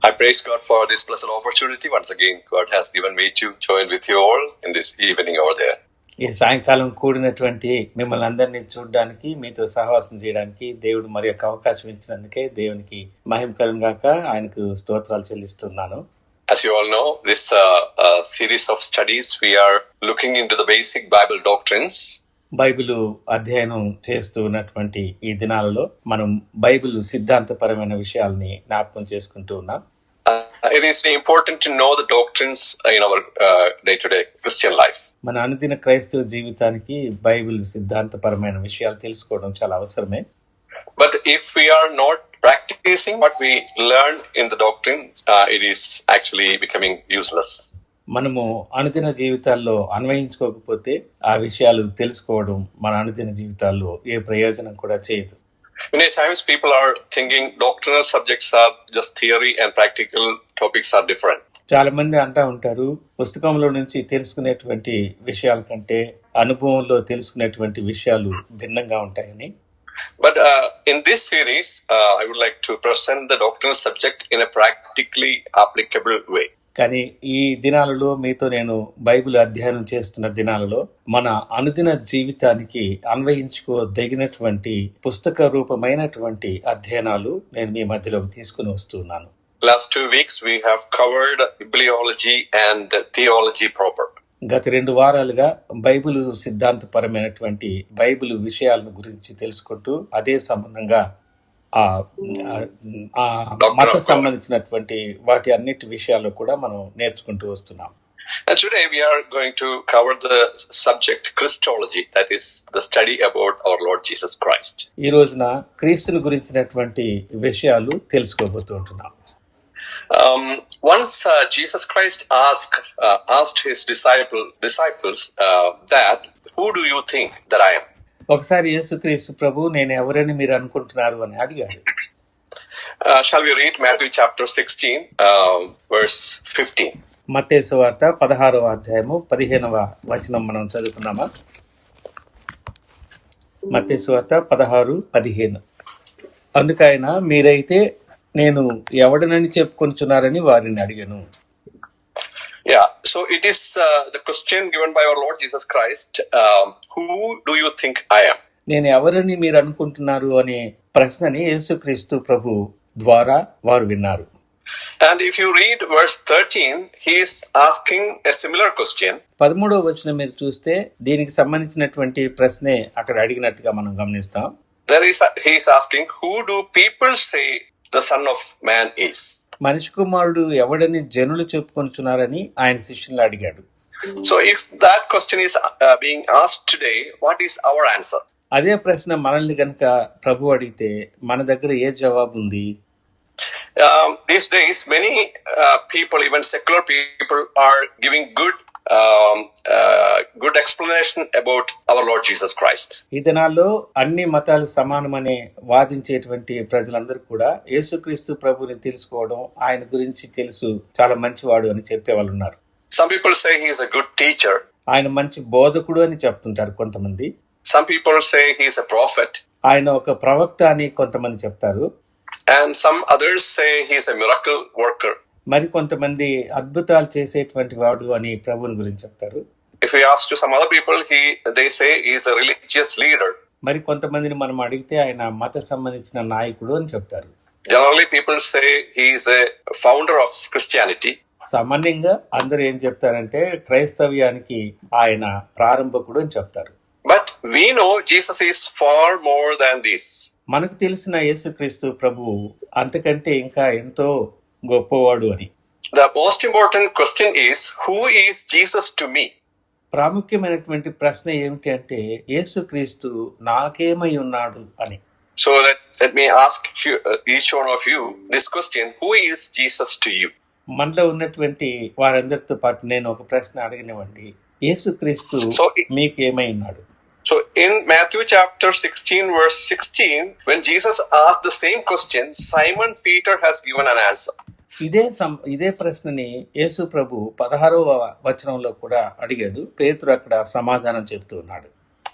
I praise God for this blessed opportunity. Once again, God has given me to join with you all in this evening over there. ఈ సాయంకాలం కూడినటువంటి మిమ్మల్ని అందరినీ చూడడానికి, మీతో సహవాసం చేయడానికి దేవుడు మరి యొక్క అవకాశం ఇచ్చినందుకే దేవునికి మహిమ కలుగును గాక. ఆయనకు స్తోత్రాలు చెల్లిస్తున్నాను. As you all know, this series of studies we are looking into the basic Bible doctrines. Bible అధ్యయనం చేస్తూ ఉన్నటువంటి ఈ దినాలలో మనం బైబిల్ సిద్ధాంతపరమైన విషయాల్ని జ్ఞాపకం చేసుకుంటూ ఉన్నాం. It is important to know the doctrines in our day-to-day Christian life. మన అనుదిన క్రైస్తవ జీవితానికి బైబిల్ సిద్ధాంతపరమైన విషయాలు తెలుసుకోవడం చాలా అవసరమే. But if we are not practicing what we learn in the doctrine, it is actually becoming useless. మనము అనుదిన జీవితాల్లో అన్వయించుకోకపోతే ఆ విషయాలు తెలుసుకోవడం మన అనుదిన జీవితాల్లో ఏ ప్రయోజనం కూడా చేయదు. Many times people are thinking doctrinal subjects are just theory and practical topics are different. చాలా మంది అంటా ఉంటారు, పుస్తకంలో నుంచి తెలుసుకునేటువంటి విషయాల కంటే అనుభవంలో తెలుసుకునేటువంటి విషయాలు భిన్నంగా ఉంటాయని. But in this series, I would like to present the doctrinal subject in a practically applicable way. కానీ ఈ దినాలలో మీతో నేను బైబిల్ అధ్యయనం చేస్తున్న దినాలలో మన అనుదిన జీవితానికి అన్వయించుకోదగినటువంటి పుస్తక రూపమైనటువంటి అధ్యయనాలు నేను మీ మధ్యలోకి తీసుకుని వస్తున్నాను. Last 2 weeks we have covered bibliology and theology proper. గత 2 వారాలుగా బైబిల్ సిద్ధాంతపరమైనటువంటి బైబిల్ విషయాలను గురించి తెలుసుకుంటూ అదే సంబంధంగా మత సంబంధించినటువంటి వాటి అన్నిటి విషయాల్లో కూడా మనం నేర్చుకుంటూ వస్తున్నాం. And today we are going to cover the subject Christology, that is the study about our Lord Jesus Christ. ఈ రోజున క్రీస్తుని గురించినటువంటి విషయాలు తెలుసుకోబోతుంటున్నాం. Once Jesus Christ asked his disciples that, who do you think that I am? ఒకసారి యేసుక్రీస్తు ప్రభు నేను ఎవరని మీరు అనుకుంటున్నారు అని అడిగారు. Shall we read Matthew chapter 16 verse 15? మత్తయి సువార్త 16వ అధ్యాయము 15వ వచనం మనం చదువుకున్నామా? మత్తయి సువార్త 16:15. అందుకైనా మీరైతే నేను ఎవడనని చెప్పుకొనుచున్నారని వారిని అడిగాను. Yeah, so it is the question given by our Lord Jesus Christ, who do you think I am? నేను ఎవరని మీరు అనుకుంటున్నారు అనే ప్రశ్నని యేసుక్రీస్తు ప్రభు ద్వారా వారు విన్నారు. And if you read verse 13, he is asking a similar question. 13వ వచనం మీరు చూస్తే దీనికి సంబంధించినటువంటి ప్రశ్నే అక్కడ అడిగినట్టుగా మనం గమనిస్తాం. He is asking, who do people say the Son of Man is? మనిషి కుమారుడు ఎవడని జనులు చెప్పుకొనుచున్నారని ఆయన శిష్యులను అడిగాడు. So if that question is being asked today, what is our answer? అదే ప్రశ్న మనల్ని గనుక ప్రభు అడిగితే మన దగ్గర ఏ జవాబు ఉంది? These days many people, even secular people, are giving good explanation about our Lord Jesus Christ. ఈ దినాల్లో అన్ని మతాలు సమానమనే వాదించేటువంటి ప్రజలందరూ కూడా యేసుక్రీస్తు ప్రభుని తెలుసుకోవడం, ఆయన గురించి తెలుసు, చాలా మంచివాడు అని చెప్పేవాళ్ళు ఉన్నారు. Some people say he is a good teacher. ఆయన మంచి బోధకుడు అని చెప్తుంటారు కొంతమంది. Some people say he is a prophet. ఆయన ఒక ప్రవక్త అని కొంతమంది చెప్తారు. And some others say he is a miracle worker. మరి కొంతమంది అద్భుతాలు చేసేటువంటి వాడు అని ప్రభుని గురించి చెప్తారు. If we ask to some other people, they say he is a religious leader. మరి కొంతమందిని మనం అడిగితే ఆయన మత సంబంధించిన నాయకుడు అని చెప్తారు. Generally people say he is a founder of Christianity. సామాన్యంగా అందరూ ఏం చెప్తారంటే క్రైస్తవ్యానికి ఆయన ప్రారంభకుడు అని చెప్తారు. But we know Jesus is far more than this. మనకు తెలిసిన యేసుక్రీస్తు ప్రభువు అంతకంటే ఇంకా ఎంతో గొప్పవాడు అని. The most important question is, who is Jesus to me? ప్రాముఖ్యమైనటువంటి ప్రశ్న ఏమిటి అంటే యేసుక్రీస్తు నాకేమై ఉన్నాడు అని. So let me ask each one of you this question, who is Jesus to you? మనలో ఉన్నటువంటి వారందరితో పాటు నేను ఒక ప్రశ్న అడగనివ్వండి, యేసుక్రీస్తు మీకు ఏమై ఉన్నాడు? So in Matthew chapter 16 verse 16, when Jesus asked the same question, Simon Peter has given an answer. ఇదే ప్రశ్నని యేసు ప్రభు 16వ వచనంలో కూడా అడిగాడు. పేతురు అక్కడ సమాధానం చెప్తూ ఉన్నాడు.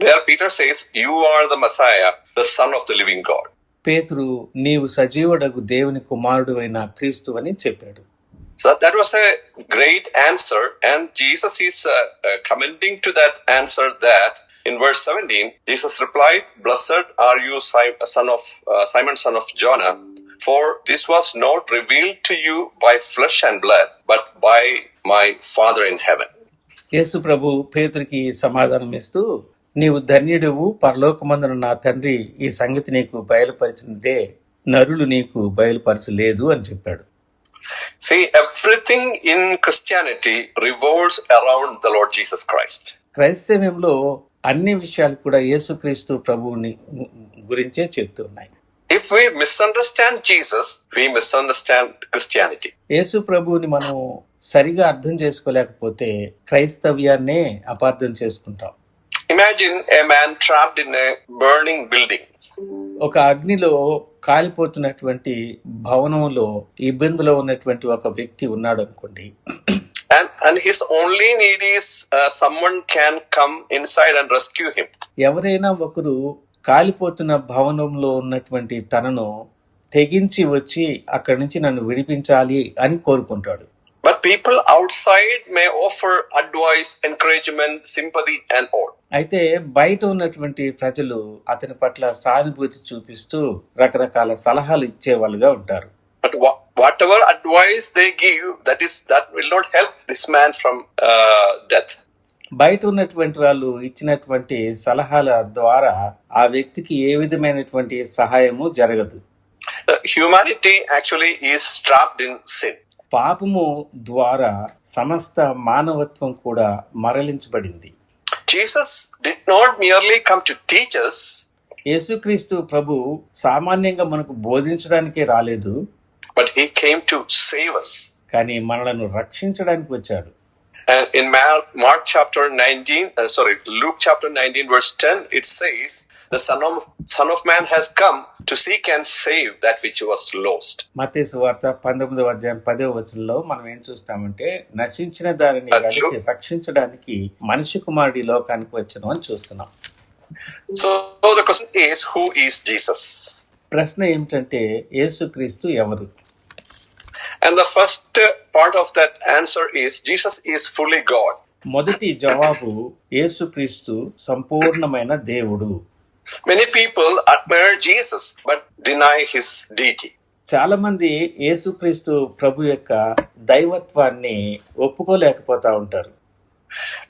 There Peter says, you are the Messiah, the Son of the living God. పేతురు నీవు సజీవుడగు దేవుని కుమారుడు అయిన క్రీస్తు అని చెప్పాడు. So that was a great answer, and Jesus is commenting to that answer that in verse 17, Jesus replied, "Blessed are you, Simon, son of Jonah, for this was not revealed to you by flesh and blood, but by my Father in heaven." యేసు ప్రభు పేతురికి సమాధానం ఇస్తూ, నీవు ధన్యుడవు, పరలోకమందున నా తండ్రి ఈ సంగతి నీకు బయలుపరిచినదే, నరులు నీకు బయలుపరచలేదు అని చెప్పాడు. See, everything in Christianity revolves around the Lord Jesus Christ. క్రైస్తవ్యంలో అన్ని విషయాలు కూడా యేసుక్రీస్తు ప్రభువుని గురించే చెప్తున్నాయి. If we misunderstand Jesus, we misunderstand Christianity. యేసు ప్రభువుని మనం సరిగా అర్థం చేసుకోలేకపోతే క్రైస్తవ్యాన్నే అపార్థం చేసుకుంటాం. Imagine a man trapped in a burning building. ఒక అగ్నిలో కాలిపోతున్నటువంటి భవనంలో ఇబ్బందిలో ఉన్నటువంటి ఒక వ్యక్తి ఉన్నాడు అనుకోండి. And his only need is someone can come inside and rescue him. ఎవరైనా ఒకరు కాలిపోతున్న భవనంలో ఉన్నటువంటి తనను తెగించి వచ్చి అక్కడి నుంచి నన్ను విడిపించాలి అని కోరుకుంటాడు. But people outside may offer advice, encouragement, sympathy and all. అయితే బయట ఉన్నటువంటి ప్రజలు అతని పట్ల సానుభూతి చూపిస్తూ రకరకాల సలహాలు ఇచ్చేవాళ్ళుగా ఉంటారు. But whatever advice they give, that will not help this man from death. బయట ఉన్నటువంటి వాళ్ళు ఇచ్చినటువంటి సలహాల ద్వారా ఆ వ్యక్తికి ఏ విధమైనటువంటి సహాయము జరగదు. Humanity actually is trapped in sin. పాపము ద్వారా సమస్త మానవత్వం కూడా మరలించబడింది. Jesus did not merely come to teach us. యేసుక్రీస్తు ప్రభు సామాన్యంగా మనకు బోధించడానికే రాలేదు, but he came to save us. కానీ మనలను రక్షించడానికి వచ్చాడు. And in Luke chapter 19 verse 10, it says, "The Son of Man has come to seek and save that which was lost." మత్తయి సువార్త 19వ అధ్యాయం 10వ వచనంలో మనం ఏం చూస్తామంటే, నశించిన దానిని వెతికి రక్షించడానికి మనిషి కుమారుడి లోకానికి వచ్చాను అని చూస్తున్నాం. So the question is, who is Jesus? ప్రశ్న ఏమిటంటే యేసుక్రీస్తు ఎవరు? And the first part of that answer is, Jesus is fully God. మొదటి జవాబు, యేసుక్రీస్తు సంపూర్ణమైన దేవుడు. Many people admire Jesus but deny his deity. చాలా మంది యేసుక్రీస్తు ప్రభు యొక్క దైవత్వాన్ని ఒప్పుకోలేకపోతా ఉంటారు.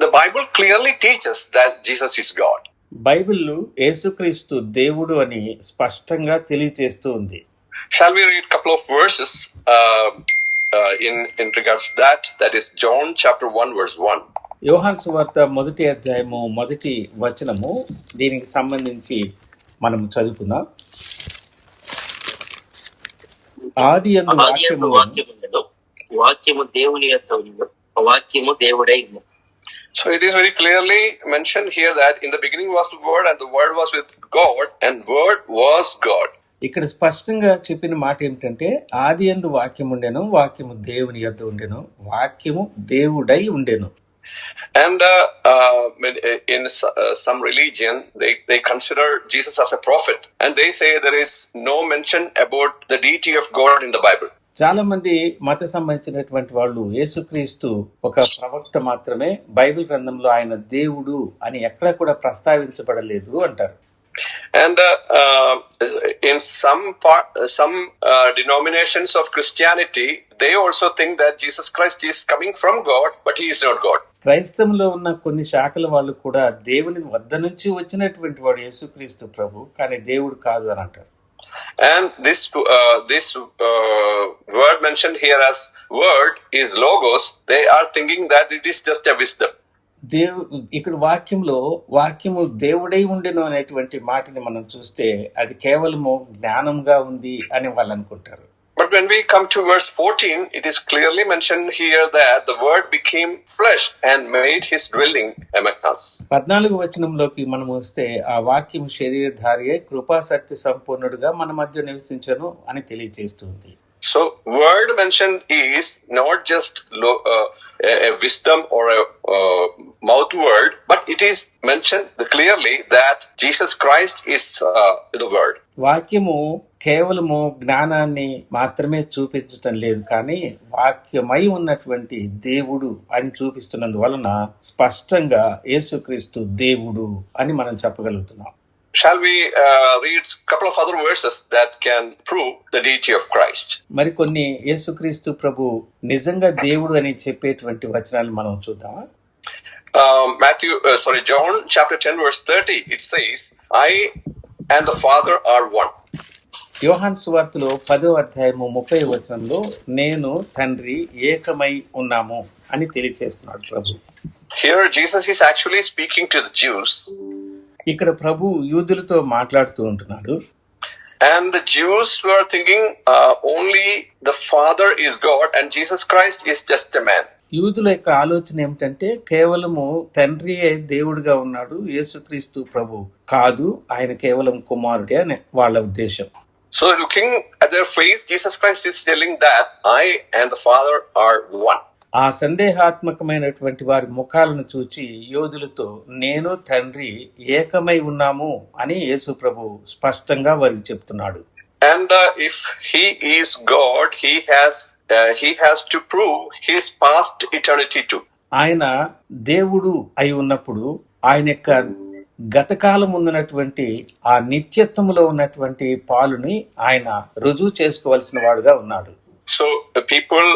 The Bible clearly teaches that Jesus is God. Bible యేసుక్రీస్తు దేవుడు అని స్పష్టంగా తెలియజేస్తూ ఉంది. Shall we read a couple of verses in regards to that? That is John chapter 1 verse 1. యోహాను సువార్త 1వ అధ్యాయము 1వ వచనము, దీనికి సంబంధించి మనం చదువుకుందాం. ఆదియందు వాక్యము దేవుని యొద్ద ఉండెను, వాక్యము దేవుడై ఉండెను. So it is very clearly mentioned here that in the beginning was the Word, and the Word was with God, and Word was God. ఇక్కడ స్పష్టంగా చెప్పిన మాట ఏమిటంటే, ఆదియందు వాక్యము ఉండెను, వాక్యము దేవుని యొద్ద ఉండెను, వాక్యము దేవుడై ఉండెను. And in some religion, they consider Jesus as a prophet, and they say there is no mention about the deity of God in the Bible. చాలా మంది మత సంబంధించినటువంటి వాళ్ళు యేసుక్రీస్తు ఒక ప్రవక్త మాత్రమే, బైబిల్ గ్రంథంలో ఆయన దేవుడు అని ఎక్కడ కూడా ప్రస్తావించబడలేదు అంటారు. And in some denominations of Christianity, they also think that Jesus Christ is coming from God, but he is not God. క్రైస్తవంలో ఉన్న కొన్ని శాఖల వాళ్ళు కూడా దేవుని వద్ద నుంచి వచ్చినటువంటి వాడు యేసుక్రీస్తు ప్రభు, కానీ దేవుడు కాదు అని అంటారు. And this word mentioned here as word is logos. They are thinking that it is just a wisdom. ఇక్కడ వాక్యము దేవుడై ఉండెను అనేటువంటి మాటని మనం చూస్తే అది కేవలము జ్ఞానంగా ఉంది అని వాళ్ళు అనుకుంటారు. But when we come to verse 14, it is clearly mentioned here that the word became flesh and made his dwelling among us. 14వ వచనంలోకి మనం వస్తే, ఆ వాక్యం శరీరధారి అయి కృపా సత్య సంపూర్ణుడుగా మన మధ్య నివసించెను అని తెలియజేస్తుంది. So word mentioned is not just a wisdom or a mouth word, but it is mentioned clearly that Jesus Christ is the word. వాక్యము కేవలము జ్ఞానాన్ని మాత్రమే చూపించటం లేదు, కానీ వాక్యమై ఉన్నటువంటి దేవుడు అని చూపిస్తున్నందువలన స్పష్టంగా యేసుక్రీస్తు దేవుడు అని మనం చెప్పగలుగుతున్నాం. Shall we read a couple of other verses that can prove the deity of Christ? మరికొన్ని యేసుక్రీస్తు ప్రభు నిజంగా దేవుడు అని చెప్పేటువంటి వచనాలు మనం చూద్దామా? John chapter 10 verse 30, it says, I and the Father are one. యోహాను సువార్తలో 10వ అధ్యాయము 30వ వచనంలో నేను తండ్రి ఏకమై ఉన్నాము అని తెలియజేస్తున్నాడు ప్రభు. Here Jesus is actually speaking to the Jews. ఇక్కడ ప్రభు యూదులతో మాట్లాడుతూ ఉంటున్నాడు. And the Jews were thinking only the Father is God and Jesus Christ is just a man. యూదుల యొక్క ఆలోచన ఏమిటంటే కేవలము తండ్రి దేవుడిగా ఉన్నాడు, యేసుక్రీస్తు ప్రభు కాదు, ఆయన కేవలం కుమారుడే అని వాళ్ళ ఉద్దేశం. So looking at their face, Jesus Christ is telling that I and the Father are one. ఆ సందేహాత్మకమైనటువంటి వారి ముఖాలను చూచి యోధులతో నేను తండ్రి ఏకమై ఉన్నాము అని యేసు ప్రభు స్పష్టంగా వారికి చెప్తున్నాడు. And if he is God, he has to prove his past eternity too. ఆయన దేవుడు అయి ఉన్నప్పుడు ఆయన యొక్క గతకాలం ఉన్నటువంటి ఆ నిత్యత్వములో ఉన్నటువంటి పాలుని ఆయన రుజువు చేసుకోవాల్సిన వాడుగా ఉన్నాడు. So the people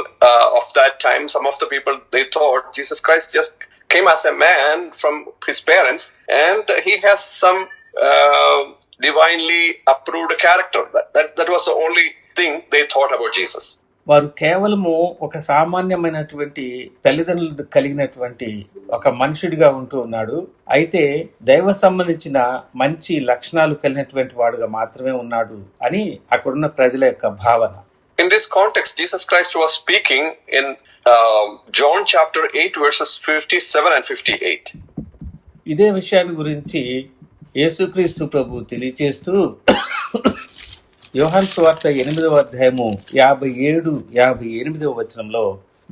of that time, some of the people, they thought Jesus Christ just came as a man from his parents and he has some divinely approved character. That was the only thing they thought about Jesus. వారు కేవలము ఒక సామాన్యమైనటువంటి తల్లిదండ్రులు కలిగినటువంటి ఒక మనుషుడిగా ఉంటూ ఉన్నాడు, అయితే దైవ సంబంధించిన మంచి లక్షణాలు కలిగినటువంటి వాడుగా మాత్రమే ఉన్నాడు అని అక్కడున్న ప్రజల యొక్క భావన. In this context, Jesus Christ was speaking in John chapter 8 verses 57 and 58. ఇదే విషయాన్ని గురించి యేసుక్రీస్తు ప్రభు తెలియజేస్తూ యోహాను సువార్త 8వ అధ్యాయము 57-58వ వచనంలో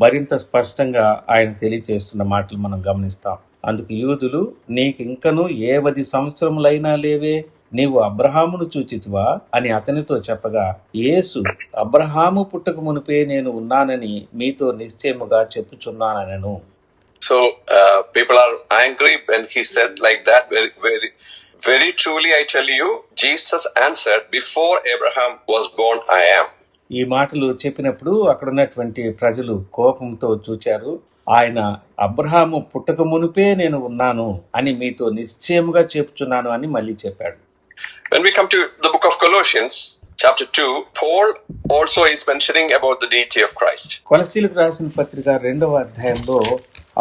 మరింత స్పష్టంగా ఆయన తెలియజేస్తున్న మాటలు మనం గమనిస్తాం. అందుకు యూదులు, నీకింకను 10 సంవత్సరములైనా లేవే, నీవు అబ్రహామును చూచితివా అని అతనితో చెప్పగా, యేసు అబ్రహాము పుట్టక మునిపే నేను ఉన్నానని మీతో నిశ్చయముగా చెప్పుచున్నానెను. So people are angry when he said like that. Very truly I tell you, Jesus answered, before Abraham was born I am. ఈ మాటలు చెప్పినప్పుడు అక్కడ ఉన్నటువంటి ప్రజలు కోపంతో చూచారు. ఆయన అబ్రహాము పుట్టక మునిపే నేను ఉన్నాను అని మీతో నిశ్చయముగా చెప్పుచున్నాను అని మళ్ళీ చెప్పాడు. When we come to the book of Colossians chapter 2, Paul also is mentioning about the deity of Christ. కొలస్సీలకు రాసిన పత్రిక 2వ అధ్యాయంలో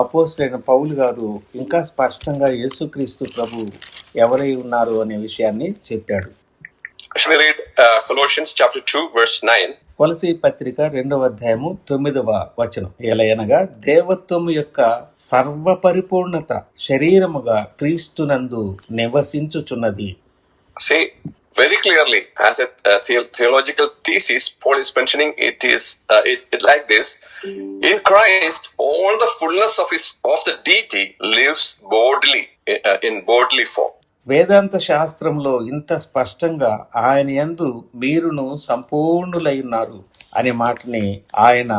అపోస్తలుడైన పౌలు గారు ఇంకా స్పష్టంగా యేసుక్రీస్తు ప్రభు ఎవరై ఉన్నారు అనే విషయాన్ని చెప్పాడు. Shall we read Colossians chapter 2 verse 9? కొలస్సీ పత్రిక 2వ అధ్యాయము 9వ వచనం, ఎలయనగా దేవత్వము యొక్క సర్వపరిపూర్ణత శరీరముగా క్రీస్తునందు నివసించుచున్నది. See, very clearly, as a theological thesis, Paul is mentioning it like this: in Christ, all the fullness of the deity lives bodily in bodily form. వేదాంత శాస్త్రంలో ఇంత స్పష్టంగా ఆయన యందు మీరును సంపూర్ణులై ఉన్నారు అనే మాటని ఆయన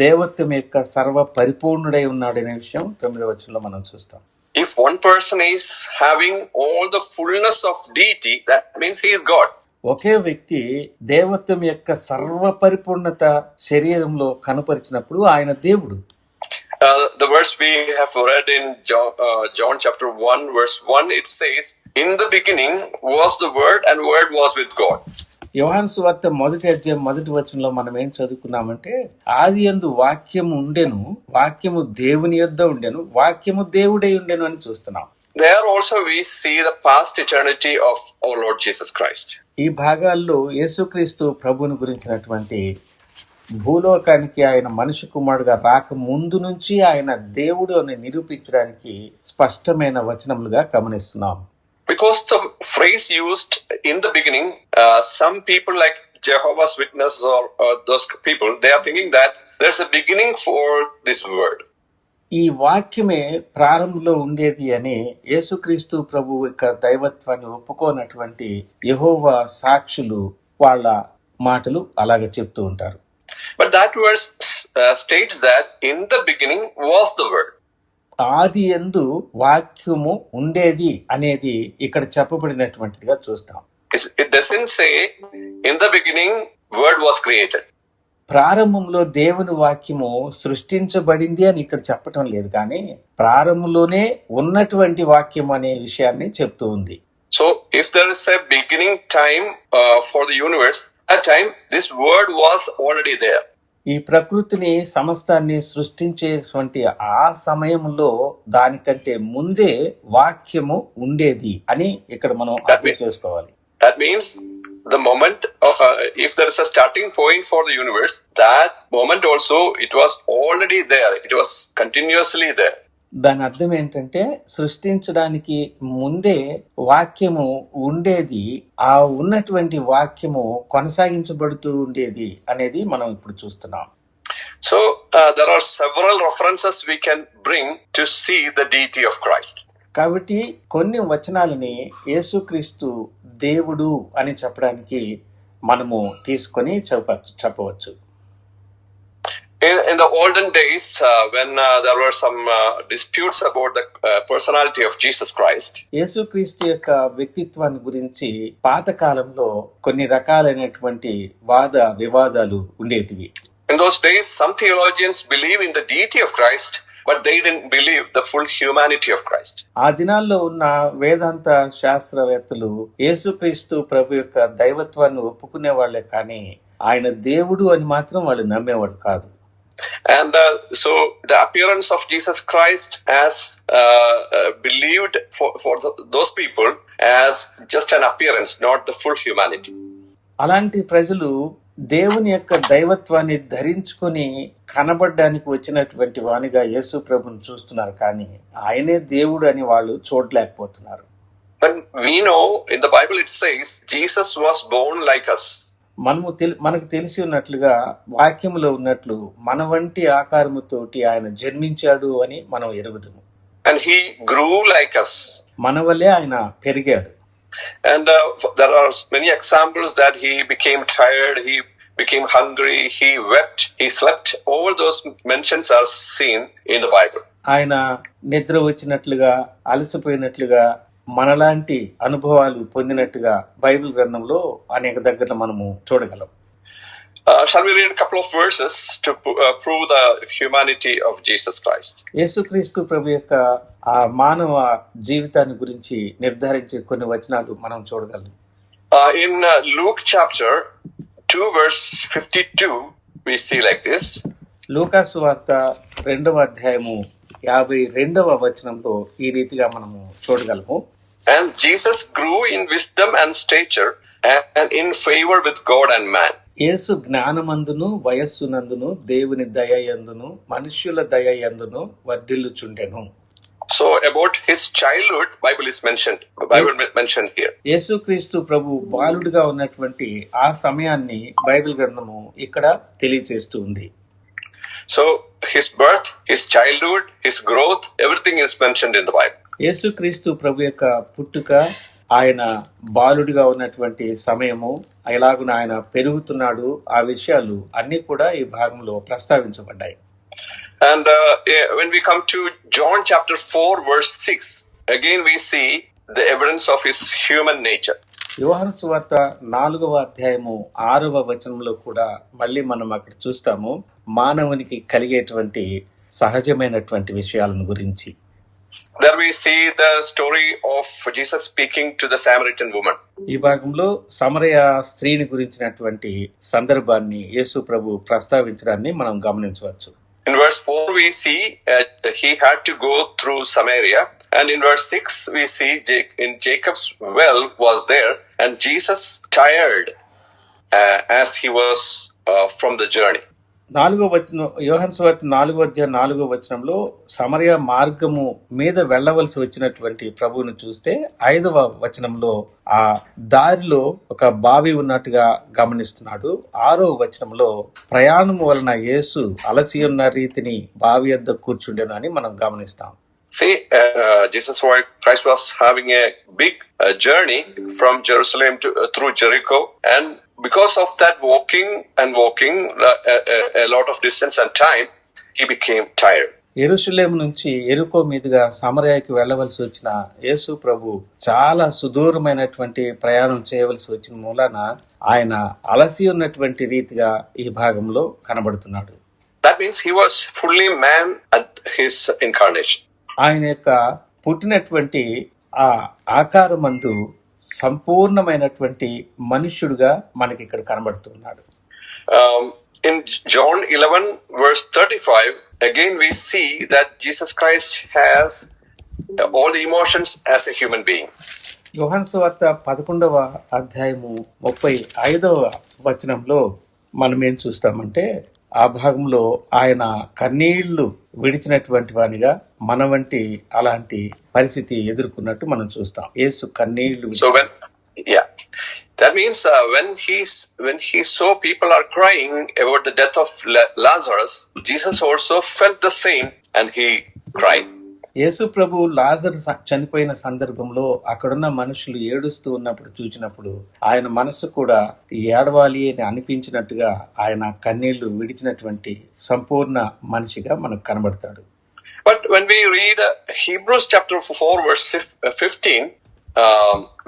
దేవత్వం యొక్క సర్వ పరిపూర్ణుడై ఉన్నాడనే విషయం 9వ వచనంలో మనం చూస్తాం. If one person is having all the fullness of deity, that means he is God. ఒకే వ్యక్తి దేవత్వం యొక్క సర్వ పరిపూర్ణత శరీరంలో కనపరిచినప్పుడు ఆయన దేవుడు. The verse we have read in John chapter 1 verse 1, it says, in the beginning was the Word and Word was with God. యోహాను సువార్త 1వ అధ్యాయం 1వ వచనంలో మనం ఏం చదువుకున్నామంటే, ఆదియందు వాక్యము ఉండెను, వాక్యము దేవుని యొద్ద ఉండెను, వాక్యము దేవుడై ఉండెను అని చూస్తున్నాం. There also we see the past eternity of our Lord Jesus Christ. ఈ భాగాల్లో యేసుక్రీస్తు ప్రభువుని గురించినటువంటి భూలోకానికి ఆయన మనిషి కుమారుడుగా రాక ముందు నుంచి ఆయన దేవుడు అని నిరూపించడానికి స్పష్టమైన వచనములుగా గమనిస్తున్నాం. Because the phrase used in the beginning, some people like Jehovah's Witnesses or those people, they are thinking that there's a beginning for this word. ఈ వాక్యమే ప్రారంభంలో ఉండేది అని యేసుక్రీస్తు ప్రభు యొక్క దైవత్వాన్ని ఒప్పుకోనటువంటి యెహోవా సాక్షులు వాళ్ళ మాటలు అలాగే చెప్తూ ఉంటారు. But that verse states that in the beginning was the word. ఆది యందు వాక్యము ఉండేది అనేది ఇక్కడ చెప్పబడినటువంటిదిగా చూస్తాం. It doesn't say in the beginning word was created. ప్రారంభంలో దేవుని వాక్యము సృష్టించబడింది అని ఇక్కడ చెప్పటం లేదు, కానీ ప్రారంభంలోనే ఉన్నటువంటి వాక్యం అనే విషయాన్ని చెప్తూ ఉంది. So if there is a beginning time for the universe, at time this word was already there. ఈ ప్రకృతిని సమస్తాన్ని సృష్టించేటువంటి ఆ సమయంలో దానికంటే ముందే వాక్యము ఉండేది అని ఇక్కడ మనం అర్థం చేసుకోవాలి. That means the moment, if there is a starting point for the universe, that moment also it was already there. It was continuously there. దాని అర్థం ఏంటంటే సృష్టించడానికి ముందే వాక్యము ఉండేది, ఆ ఉన్నటువంటి వాక్యము కొనసాగించబడుతూ ఉండేది అనేది మనం ఇప్పుడు చూస్తున్నాం. So there are several references we can bring to see the deity of Christ. కాబట్టి కొన్ని వచనాలని యేసుక్రీస్తు దేవుడు అని చెప్పడానికి మనము తీసుకొని చెప్పవచ్చు. In the olden days, when there were some disputes about the personality of Jesus Christ, యేసుక్రీస్తు యొక్క వ్యక్తిత్వాన్ని గురించి పాతకాలంలో కొన్ని రకాలైనటువంటి వాద వివాదాలు ఉండేటివి. in those days, some theologians believe in the deity of Christ, but they didn't believe the full humanity of Christ. ఆ దినాల్లో ఉన్న వేదాంత శాస్త్రవేత్తలు యేసుక్రీస్తు ప్రభు యొక్క దైవత్వాన్ని ఒప్పుకునే వాళ్ళే, కానీ ఆయన దేవుడు అని మాత్రం వాళ్ళు నమ్మేవాడు కాదు. And so the appearance of Jesus Christ as believed for those people as just an appearance, not the full humanity. అలాంటి ప్రజలు దేవుని యొక్క దైవత్వాన్ని ధరించుకొని కనబడడానికి వచ్చినటువంటి వానిగా యేసు ప్రభుని చూస్తున్నారు, కానీ ఆయనే దేవుడు అని వాళ్ళు చూడలేకపోతున్నారు. But we know in the Bible it says Jesus was born like us. మనకు తెలిసి ఉన్నట్లుగా వాక్యములో ఉన్నట్లు మన వంటి ఆకారముతోటి ఆయన జన్మించాడు అని మనం ఎరుగుదుము. And he grew like us. మన వల్లే ఆయన పెరిగాడు. And there are many examples that he became tired, he became hungry, he wept, he slept. All those mentions are seen in the Bible. ఆయన నిద్ర వచ్చినట్లుగా, అలసిపోయినట్లుగా, మనలాంటి అనుభవాలు పొందినట్టుగా బైబిల్ గ్రంథంలో అనేక దగ్గర మనము చూడగలం. Shall we read a couple of verses to prove the humanity of Jesus Christ? యేసుక్రీస్తు ప్రభు యొక్క ఆ మానవ జీవితాన్ని గురించి నిర్ధారించే కొన్ని వచనాలు మనం చూడగలం. In Luke chapter 2 verse 52 we see like this. లూకాసు వార్త 2వ అధ్యాయము 52వ వచనంలో ఈ రీతిగా మనము చూడగలము. And Jesus grew in wisdom and stature and in favor with God and man. యేసు జ్ఞానమందును వయస్సునందును దేవుని దయయందును మనుష్యుల దయయందును వర్ధిల్లుచుండెను. So about his childhood, Bible mentioned here. యేసుక్రీస్తు ప్రభు బాలుడిగా ఉన్నటువంటి ఆ సమయాన్ని బైబిల్ గ్రంథము ఇక్కడ తెలియజేస్తూ ఉంది. So his birth, his childhood, his growth, everything is mentioned in the Bible. యేసుక్రీస్తు ప్రభు యొక్క పుట్టుక, ఆయన బాలుడిగా ఉన్నటువంటి సమయము, ఎలాగున ఆయన పెరుగుతున్నాడు, ఆ విషయాలు అన్ని కూడా ఈ భాగంలో ప్రస్తావించబడ్డాయి. And when we come to John chapter 4 verse 6, again we see the evidence of his human nature. యోహాను సువార్త 4వ అధ్యాయము 6వ వచనంలో కూడా మళ్ళీ మనం అక్కడ చూస్తాము మానవునికి కలిగేటువంటి సహజమైనటువంటి విషయాలను గురించి. There we see the story of Jesus speaking to the Samaritan woman. ఈ భాగంలో సమరయ స్త్రీని గురించినటువంటి సందర్భాన్ని యేసు ప్రభు ప్రస్తావించడాన్ని మనం గమనించవచ్చు. In verse 4 we see he had to go through Samaria, and in verse 6 we see in Jacob's well was there, and Jesus tired as he was from the journey. యోహాను సువార్త 4:4 సమరయ మార్గము మీద వెళ్ళవలసి వచ్చినటువంటి ప్రభువును చూస్తే 5వ వచనంలో ఆ దారిలో ఒక బావి ఉన్నట్టుగా గమనిస్తున్నాడు. 6వ వచనంలో ప్రయాణము వలన యేసు అలసి ఉన్న రీతిని బావి వద్ద కూర్చుండెను అని మనం గమనిస్తాం. See, Christ was having a big journey from Jerusalem to through Jericho, and because of that walking a lot of distance and time, he became tired. యెరూషలేము నుంచి యెరికో మీదుగా సమరయకి వెళ్ళవలసి వచ్చిన యేసు ప్రభు చాలా సుదూరమైనటువంటి ప్రయాణం చేయవలసి వచ్చిన మూలాన ఆయన అలసి ఉన్నటువంటి రీతిగా ఈ భాగంలో కనబడుతున్నాడు. That means he was fully man at his incarnation. ఆయన యొక్క పుట్టినటువంటి ఆ ఆకారమందు సంపూర్ణమైనటువంటి మనుష్యుడుగా మనకి ఇక్కడ కనబడుతున్నాడు. In John 11:35, again we see that Jesus Christ has all the emotions as a human being. యోహాను సువార్త 11వ అధ్యాయము 35వ వచనంలో మనం ఏం చూస్తామంటే ఆ భాగంలో ఆయన కన్నీళ్లు విడిచినటువంటి వానిగా మన వంటి అలాంటి పరిస్థితి ఎదుర్కొన్నట్టు మనం చూస్తాం. యేసు కన్నీళ్లు that means when he saw people are crying about the death of Lazarus, Jesus also felt the same and he cried. యేసు ప్రభు లాజరు చనిపోయిన సందర్భంలో అక్కడున్న మనుషులు ఏడుస్తూ ఉన్నప్పుడు చూచినప్పుడు ఆయన మనసు కూడా ఏడవాలి అని అనిపించినట్టుగా ఆయన కన్నీళ్లు విడిచినటువంటి సంపూర్ణ మనిషిగా మనకు కనబడతాడు. But when we read Hebrews chapter 4 verse 15,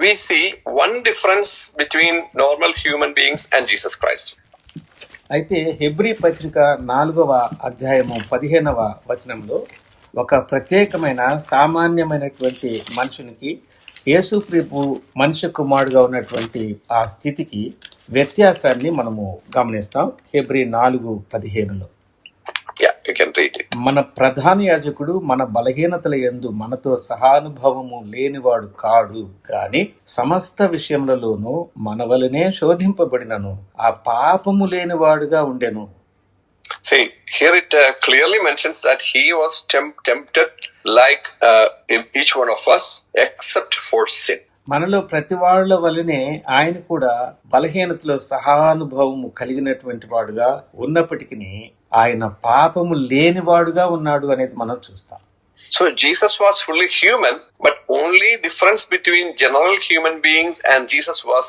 we see one difference between normal human beings and Jesus Christ. అయితే హెబ్రీ పత్రిక 4వ అధ్యాయము 15వ వచనంలో ఒక ప్రత్యేకమైన సామాన్యమైనటువంటి మనుషునికి యేసు ప్రభు మనుష్య కుమారుడుగా ఉన్నటువంటి ఆ స్థితికి వ్యత్యాసాన్ని మనము గమనిస్తాం. హెబ్రీ 4:15లో మన ప్రధాన యాజకుడు మన బలహీనతల యందు మనతో సహానుభవము లేనివాడు కాడు, కాని సమస్త విషయములలోనూ మన వలనే శోధింపబడినను ఆ పాపము లేనివాడుగా ఉండెను. See, here it clearly mentions that he was tempted like each one of us except for sin. మనలో ప్రతి వాళ్ళ వలనే ఆయన కూడా బలహీనతలో సహానుభవము కలిగినటువంటి వాడుగా ఉన్నప్పటికీ ఆయన పాపము లేనివాడుగా ఉన్నాడు అనేది మనం చూస్తాం. So Jesus was fully human, but only difference between general human beings and Jesus was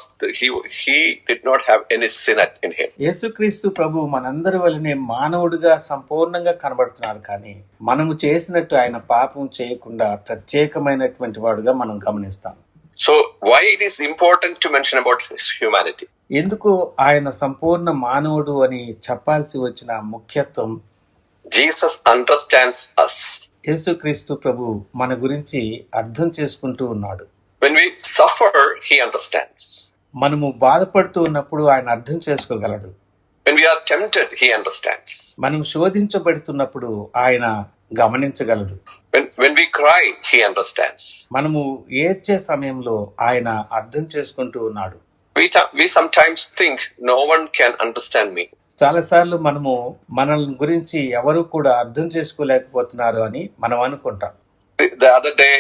he did not have any sin in him. యేసుక్రీస్తు ప్రభు మనందరి వలనే మానవుడిగా సంపూర్ణంగా కనబడుతున్నాడు, కానీ మనము చేసినట్టు ఆయన పాపం చేయకుండా ప్రత్యేకమైనటువంటి వాడుగా మనం గమనిస్తాం. So why it is important to mention about his humanity? ఎందుకు ఆయన సంపూర్ణ మానవుడు అని చెప్పాల్సి వచ్చిన ముఖ్యత్వం? Jesus understands us. యేసుక్రీస్తు ప్రభు మన గురించి అర్థం చేసుకుంటూ ఉన్నాడు. When we suffer, he understands. మనము బాధపడుతూ ఉన్నప్పుడు ఆయన అర్థం చేసుకోగలడు. When we are tempted, he understands. మనం శోధించబడుతున్నప్పుడు ఆయన గమనించగలడు. When we cry, he understands. మనము ఏడ్చే సమయంలో ఆయన అర్థం చేసుకుంటూ ఉన్నాడు. We sometimes think no one can understand me. చాలాసార్లు మనము మనల్ని గురించి ఎవరు కూడా అర్థం చేసుకోలేకపోతున్నారు అని మనం అనుకుంటాం. The other day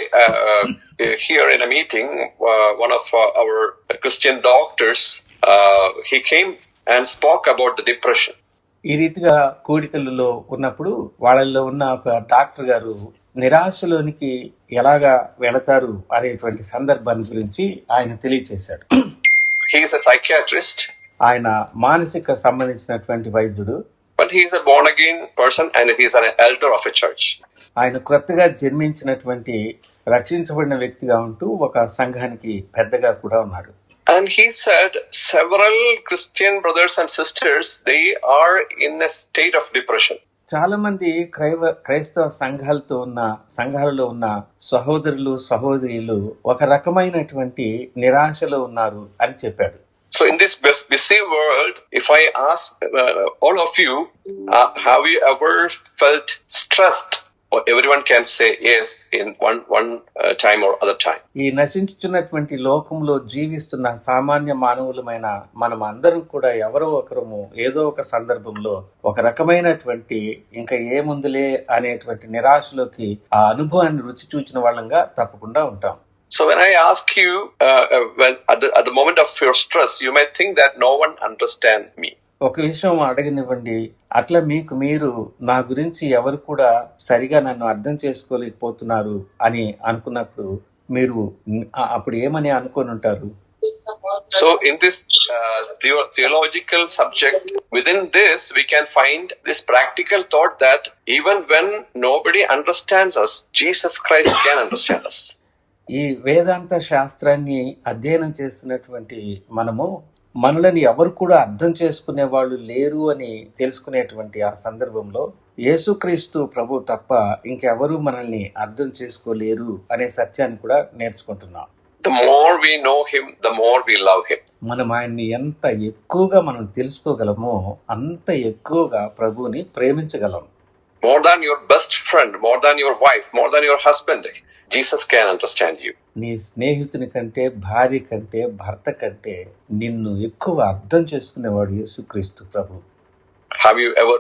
here in a meeting, one of our Christian doctors, he came and spoke about the depression. ఈ రీతిగా కూడికలలో ఉన్నప్పుడు వాళ్ళల్లో ఉన్న ఒక డాక్టర్ గారు నిరాశలోనికి ఎలాగా వెళతారు అనేటువంటి సందర్భాన్ని గురించి ఆయన తెలియచేశాడు. He is a psychiatrist. ఆయన మానసిక సంబంధించినటువంటి వైద్యుడు. But he is a born again person and he is an elder of a church. ఆయన క్రొత్తగా జన్మించినటువంటి రక్షించబడిన వ్యక్తిగా ఉంటూ ఒక సంఘానికి పెద్దగా కూడా ఉన్నాడు. And he said several Christian brothers and sisters, they are in a state of depression. చాలా మంది క్రైస్తవ సంఘాలలో ఉన్న సహోదరులు సహోదరులు ఒక రకమైనటువంటి నిరాశలో ఉన్నారు అని చెప్పాడు. So in this busy world, if I ask all of you, have you ever felt stressed or everyone can say yes in one time or other time. ఈ నశించుచున్నటువంటి లోకంలో జీవిస్తున్న సామాన్య మానవులమైన మనం అందరం కూడా ఎవరో ఒకరము ఏదో ఒక సందర్భంలో ఒక రకమైనటువంటి ఇంకా ఏముందులే అనేటువంటి నిరాశలోకి ఆ అనుభవాన్ని రుచి చూచిన వాళ్ళంగా తప్పకుండా ఉంటాం. So when I ask you, when at the moment of your stress, you might think that no one understands me. ఒక విషయం అడగనివ్వండి, అట్లా మీకు మీరు నా గురించి ఎవరు కూడా సరిగా నన్ను అర్థం చేసుకోలేకపోతున్నారు అని అనుకున్నప్పుడు మీరు అప్పుడు ఏమని అనుకొని ఉంటారు? So in this theological subject, within this we can find this practical thought that even when nobody understands us, Jesus Christ can understand us. ఈ వేదాంత శాస్త్రాన్ని అధ్యయనం చేస్తున్నటువంటి మనము మనల్ని ఎవరు కూడా అర్థం చేసుకునే వాళ్ళు లేరు అని తెలుసుకునేటువంటి ఆ సందర్భంలో యేసుక్రీస్తు ప్రభు తప్ప ఇంకెవరు మనల్ని అర్థం చేసుకోలేరు అనే సత్యాన్ని కూడా నేర్చుకుంటున్నాం. The more we know him, the more we love him. మనం ఆయన్ని ఎంత ఎక్కువగా మనం తెలుసుకోగలమో అంత ఎక్కువగా ప్రభువుని ప్రేమించగలం. More than your best friend, more than your wife, more than your husband, Jesus can understand you. నీ స్నేహితుని కంటే, భార్య కంటే, భర్త కంటే నిన్ను ఎక్కువ అర్థం చేసుకునేవాడు యేసుక్రీస్తు ప్రభు. Have you ever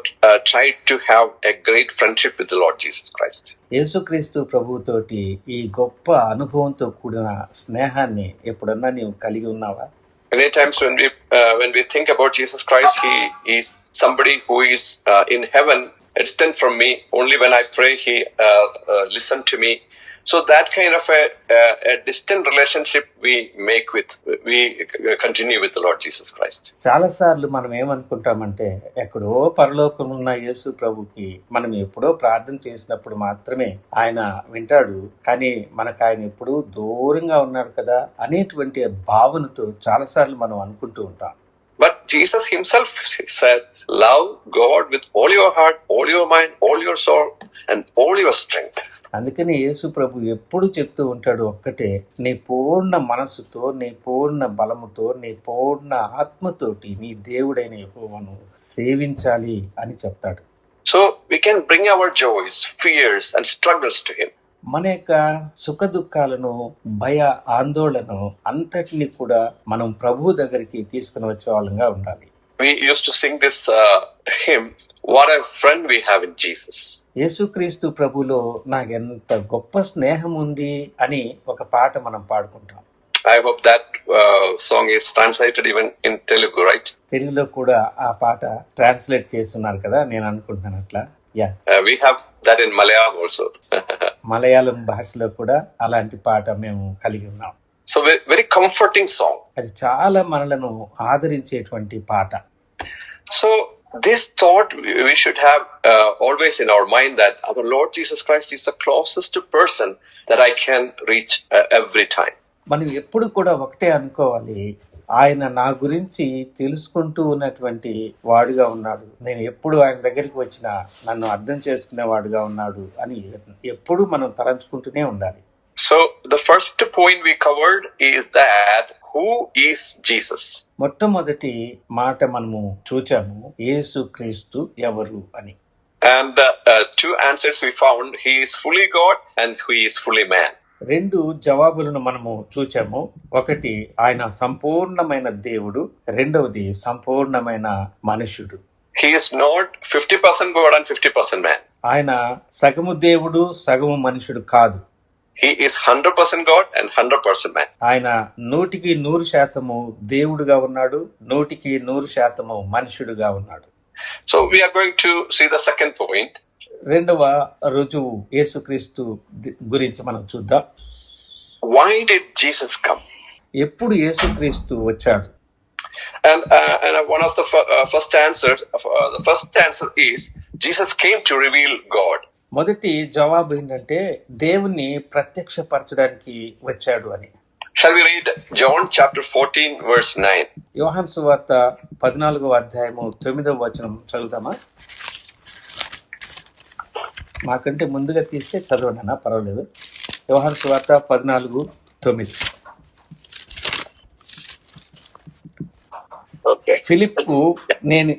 tried to have a great friendship with the Lord Jesus Christ? యేసుక్రీస్తు ప్రభువుతోటి ఈ గొప్ప అనుభవంతో కూడిన స్నేహాన్ని ఎప్పుడన్నా నీవు కలిగి ఉన్నావా? Many times when we think about Jesus Christ, he is somebody who is in heaven, distant from me. Only when I pray, he listen to me. So that kind of a distant relationship we continue with the Lord Jesus Christ. చాలా సార్లు మనం ఏమనుకుంటామంటే ఎక్కడో పరలోకం ఉన్న యేసు ప్రభుకి మనం ఎప్పుడో ప్రార్థన చేసినప్పుడు మాత్రమే ఆయన వింటాడు, కానీ మనకు ఆయన ఎప్పుడూ దూరంగా ఉన్నాడు కదా అనేటువంటి భావనతో చాలా సార్లు మనం అనుకుంటూ ఉంటాం. But Jesus himself said, love God with all your heart, all your mind, all your soul, and all your strength. అందుకని యేసు ప్రభు ఎప్పుడు చెప్తూ ఉంటాడు ఒక్కటే, నీ పూర్ణ మనసుతో, నీ పూర్ణ బలముతో, నీ పూర్ణ ఆత్మతోటి నీ దేవుడైన యెహోవాను సేవించాలి అని చెప్తాడు. So we can bring our joys, fears and struggles to him. మన యొక్క సుఖ దుఃఖాలను, భయ ఆందోళన అంతటిని కూడా మనం ప్రభు దగ్గరికి తీసుకుని వచ్చే వాళ్ళంగా ఉండాలి. We used to sing this hymn, what a friend we have in Jesus. యేసుక్రీస్తు ప్రభులో నాకెంత గొప్ప స్నేహం ఉంది అని ఒక పాట మనం పాడుకుంటాం. I hope that song is translated even in Telugu, right? తెలుగులో కూడా ఆ పాట ట్రాన్స్లేట్ చేస్తున్నారు కదా, నేను అనుకుంటున్నాను అట్లా. Yeah, we have that in Malayalam also. Malayalam భాషలో కూడా అలాంటి పాట మేము కలిగి ఉన్నాం. So very comforting song. అది చాలా మనలను ఆదరించేటువంటి పాట. So this thought we should have always in our mind, that our Lord Jesus Christ is the closest person that I can reach every time. మనం ఎప్పుడు కూడా ఒకటే అనుకోవాలి, ఆయన నా గురించి తెలుసుకుంటూ ఉన్నటువంటి వాడుగా ఉన్నాడు, నేను ఎప్పుడు ఆయన దగ్గరికి వచ్చినా నన్ను అర్థం చేసుకునేవాడుగా ఉన్నాడు అని ఎప్పుడు మనం తలంచుకుంటూనే ఉండాలి. So the first point we covered is that who is Jesus? మొట్టమొదటి మాట మనము చూచాము, యేసుక్రీస్తు ఎవరు అని. And two answers we found, he is fully God and he is fully man. రెండు జవాబులను మనము చూచాము. ఒకటి ఆయన సంపూర్ణమైన దేవుడు, రెండవది సంపూర్ణమైన మనుష్యుడు. He is not 50% God and 50% man. ఆయన సగము దేవుడు సగము మనుషుడు కాదు. He is 100% God and 100% man. ఆయన 100% దేవుడుగా ఉన్నాడు, 100% మనుషుడుగా ఉన్నాడు. So we are going to see the second point. రెండవ రుజువు యేసుక్రీస్తు గురించి మనం చూద్దాం. Why did Jesus come? ఎప్పుడు యేసుక్రీస్తు వచ్చాడు? And one of the first answers, the first answer is Jesus came to reveal God. మొదటి జవాబు ఏంటంటే దేవుణ్ణి ప్రత్యక్షపరచడానికి వచ్చాడు అని. Shall we read John chapter 14 verse 9? యోహాను సువార్త 14వ అధ్యాయము 9వ వచనం చదువుతామా? మాకంటే ముందుగా తీస్తే చదవండి, పర్వాలేదు. యోహాను సువార్త 14:9. Okay. ఫిలిప్పు నేను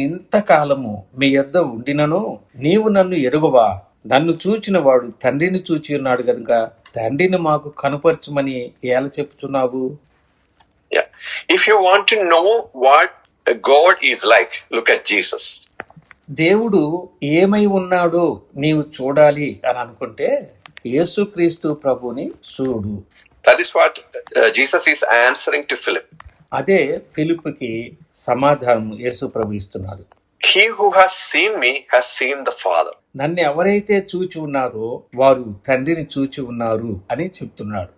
ఇంతకాలము మీ యొద్ద ఉండినను నీవు నన్ను ఎరుగవా, నన్ను చూచిన వాడు తండ్రిని చూచి ఉన్నాడు కనుక తండ్రిని మాకు కనుపరచమని ఎలా చెప్తున్నావు? Yeah. If you want to know what God is like, look at Jesus. దేవుడు ఏమై ఉన్నాడో నీవు చూడాలి అని అనుకుంటే యేసుక్రీస్తు ప్రభుని చూడు. That is what Jesus is answering to Philip. అదే ఫిలిప్పుకి సమాధానం యేసు ప్రభు ఇస్తున్నాడు. He who has seen me has seen the Father. నన్ను ఎవరైతే చూచి ఉన్నారో వారు తండ్రిని చూచి ఉన్నారు అని చెప్తున్నాడు.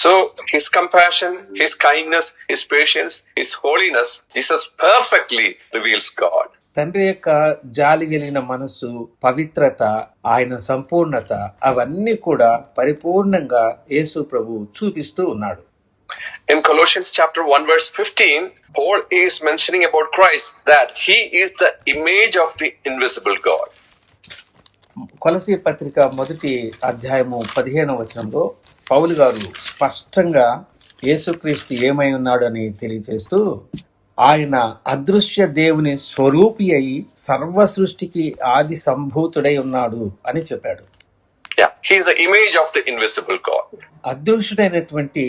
So his compassion, his kindness, his patience, his holiness, Jesus perfectly reveals God. తండ్రి యొక్క జాలి కలిగిన మనస్సు, పవిత్రత, ఆయన సంపూర్ణత అవన్నీ కూడా పరిపూర్ణంగా యేసు ప్రభు చూపిస్తూ ఉన్నాడు. In Colossians chapter 1 verse 15, Paul is mentioning about Christ that he is the image of the invisible God. కొలసీ పత్రిక 1వ అధ్యాయము 15వ వచనంలో పౌలు గారు స్పష్టంగా యేసుక్రీస్తు ఏమై ఉన్నాడు అని తెలియజేస్తూ ఆయన అదృశ్య దేవుని స్వరూపి అయి సర్వ సృష్టికి ఆది సంభూతుడై ఉన్నాడు అని చెప్పాడు. Yeah, he is the image of the invisible God. అదృశ్యుడైనటువంటి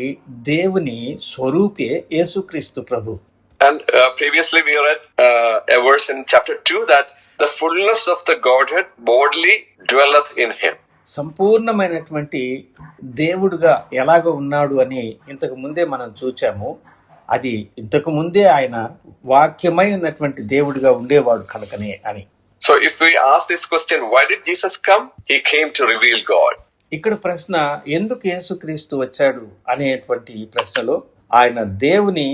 దేవుని స్వరూపే యేసుక్రీస్తు ప్రభు. And previously we read a verse in chapter 2 that the fullness of the Godhead bodily dwelleth in him. సంపూర్ణమైనటువంటి దేవుడుగా ఎలాగ ఉన్నాడు అని ఇంతకు ముందే మనం చూచాము. అది ఇంతకు ముందే ఆయన వాక్యమై ఉన్నటువంటి దేవుడిగా ఉండేవాడు కనుకనే అని. So if we ask this question, why did Jesus come? He came to reveal God. ఇక్కడ ప్రశ్న ఎందుకు యేసుక్రీస్తు వచ్చాడు అనేటువంటి ప్రశ్నలో ఆయన దేవుని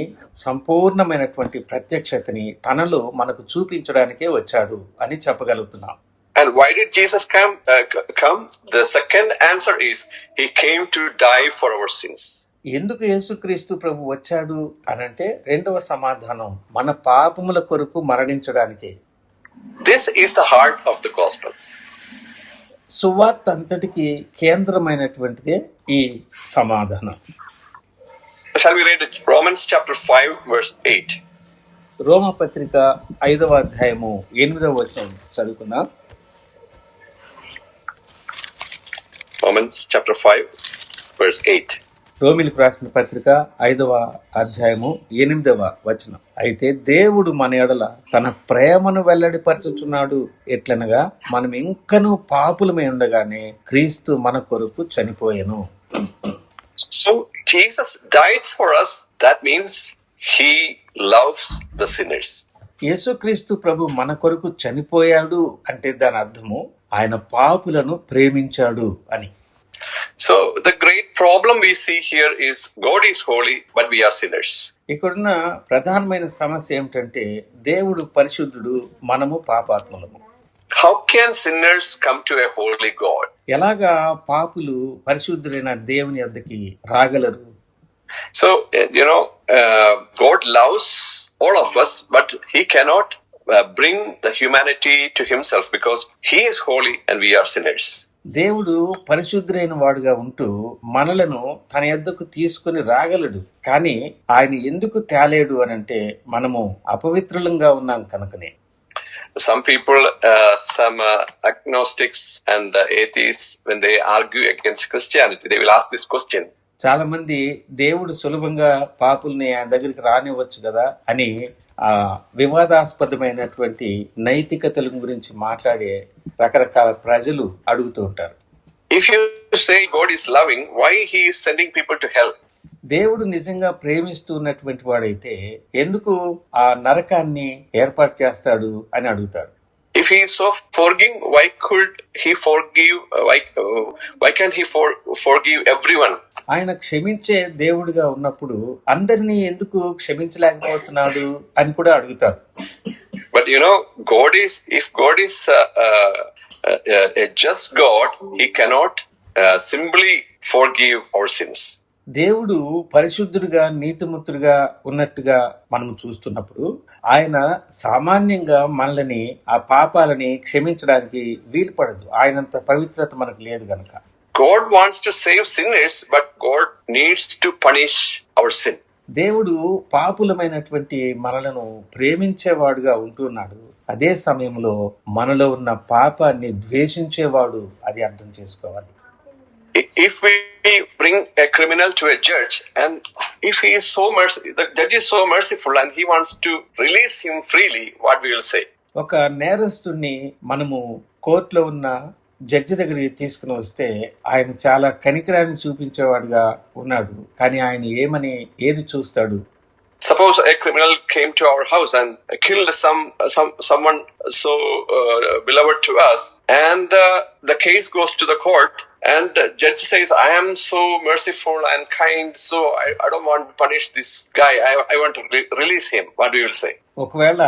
సంపూర్ణమైనటువంటి ప్రత్యక్షతని తనలో మనకు చూపించడానికే వచ్చాడు అని చెప్పగలుగుతున్నాం. And why did Jesus come? The second answer is he came to die for our sins. ఎందుకు యేసుక్రీస్తు ప్రభు వచ్చాడు అనంటే రెండవ సమాధానం మన పాపముల కొరకు మరణించడానికే. This is the heart of the gospel. సువార్త అంతటికి కేంద్రమైనటువంటిదే ఈ సమాధానం. Shall we read it? Romans chapter 5 verse 8. రోమపత్రిక 5వ అధ్యాయము 8వ వచనం చదువుకుందాం. Romans chapter 5 verse 8. రోమిలకు రాసిన పత్రిక 5వ అధ్యాయము 8వ వచనం. అయితే దేవుడు మన ఎడల తన ప్రేమను వెల్లడిపరచుచున్నాడు ఎట్లనగా మనం ఇంకనూ పాపులమై ఉండగానే క్రీస్తు మన కొరకు చనిపోయెను. So Jesus died for us. That means he loves the sinners. యేసుక్రీస్తు ప్రభు మన కొరకు చనిపోయాడు అంటే దాని అర్థము ఆయన పాపులను ప్రేమించాడు అని. So the great problem we see here is God is holy but we are sinners. ఇక్కడున్న ప్రధానమైన సమస్య ఏమిటంటే దేవుడు పరిశుద్ధుడు, మనము పాపాత్ములము. How can sinners come to a holy God? ఎలాగా పాపులు పరిశుద్ధుడైన దేవుని యొద్దకి రాగలరు? So God loves all of us but he cannot bring the humanity to himself because he is holy and we are sinners. దేవుడు పరిశుద్ధుడైన వాడుగా ఉంటూ మనలను తన యొద్దకు తీసుకుని రాగలడు. కానీ ఆయన ఎందుకు తేలేడు అని అంటే మనము అపవిత్రులంగా ఉన్నాం కనుకనే. Some people, some agnostics and atheists, when they argue against Christianity, they will ask this question. చాలా మంది దేవుడు సులభంగా పాపుల్ని ఆయన దగ్గరికి రానివ్వచ్చు కదా అని వివాదాస్పదమైనటువంటి నైతికతల గురించి మాట్లాడే రకరకాల ప్రజలు అడుగుతూ ఉంటారు. If you say God is loving, why he is sending people to hell? దేవుడు నిజంగా ప్రేమిస్తున్నటువంటి వాడైతే ఎందుకు ఆ నరకాన్ని ఏర్పాటు చేస్తాడు అని అడుగుతారు. If he is so forgiving, why could he forgive? Why can't he forgive everyone? ఆయన క్షమించే దేవుడిగా ఉన్నప్పుడు అందరినీ ఎందుకు క్షమించలేకపోతున్నాడు అని కూడా అడుగుతారు. But if God is a just God, he cannot simply forgive our sins. దేవుడు పరిశుద్ధుడిగా నీతిమంతుడిగా ఉన్నట్టుగా మనం చూస్తున్నప్పుడు ఆయన సామాన్యంగా మనల్ని ఆ పాపాలని క్షమించడానికి వీలు పడదు. ఆయనంత పవిత్రత మనకు లేదు గనక. God wants to save sinners, but God needs to punish our sin. దేవుడు పాపులమైనటువంటి మనలను ప్రేమించేవాడుగా ఉంటున్నాడు. అదే సమయంలో మనలో ఉన్న పాపాన్ని ద్వేషించేవాడు, అది అర్థం చేసుకోవాలి. If we bring a criminal to a judge, and if he is so the judge is so merciful and he wants to release him freely, what we will say? ఒక నేరస్తుడిని మనము కోర్టులో ఉన్న జడ్జి దగ్గరికి తీసుకుని వస్తే ఆయన చాలా కనికరాన్ని చూపించేవాడుగా ఉన్నాడు. కానీ ఆయన ఏది చూస్తాడు? Suppose a criminal came to our house and killed someone so beloved to us, and the case goes to the court, and the judge says, I am so merciful and kind, so I don't want to punish this guy, I want to release him. What do you will say? ఒకవేళ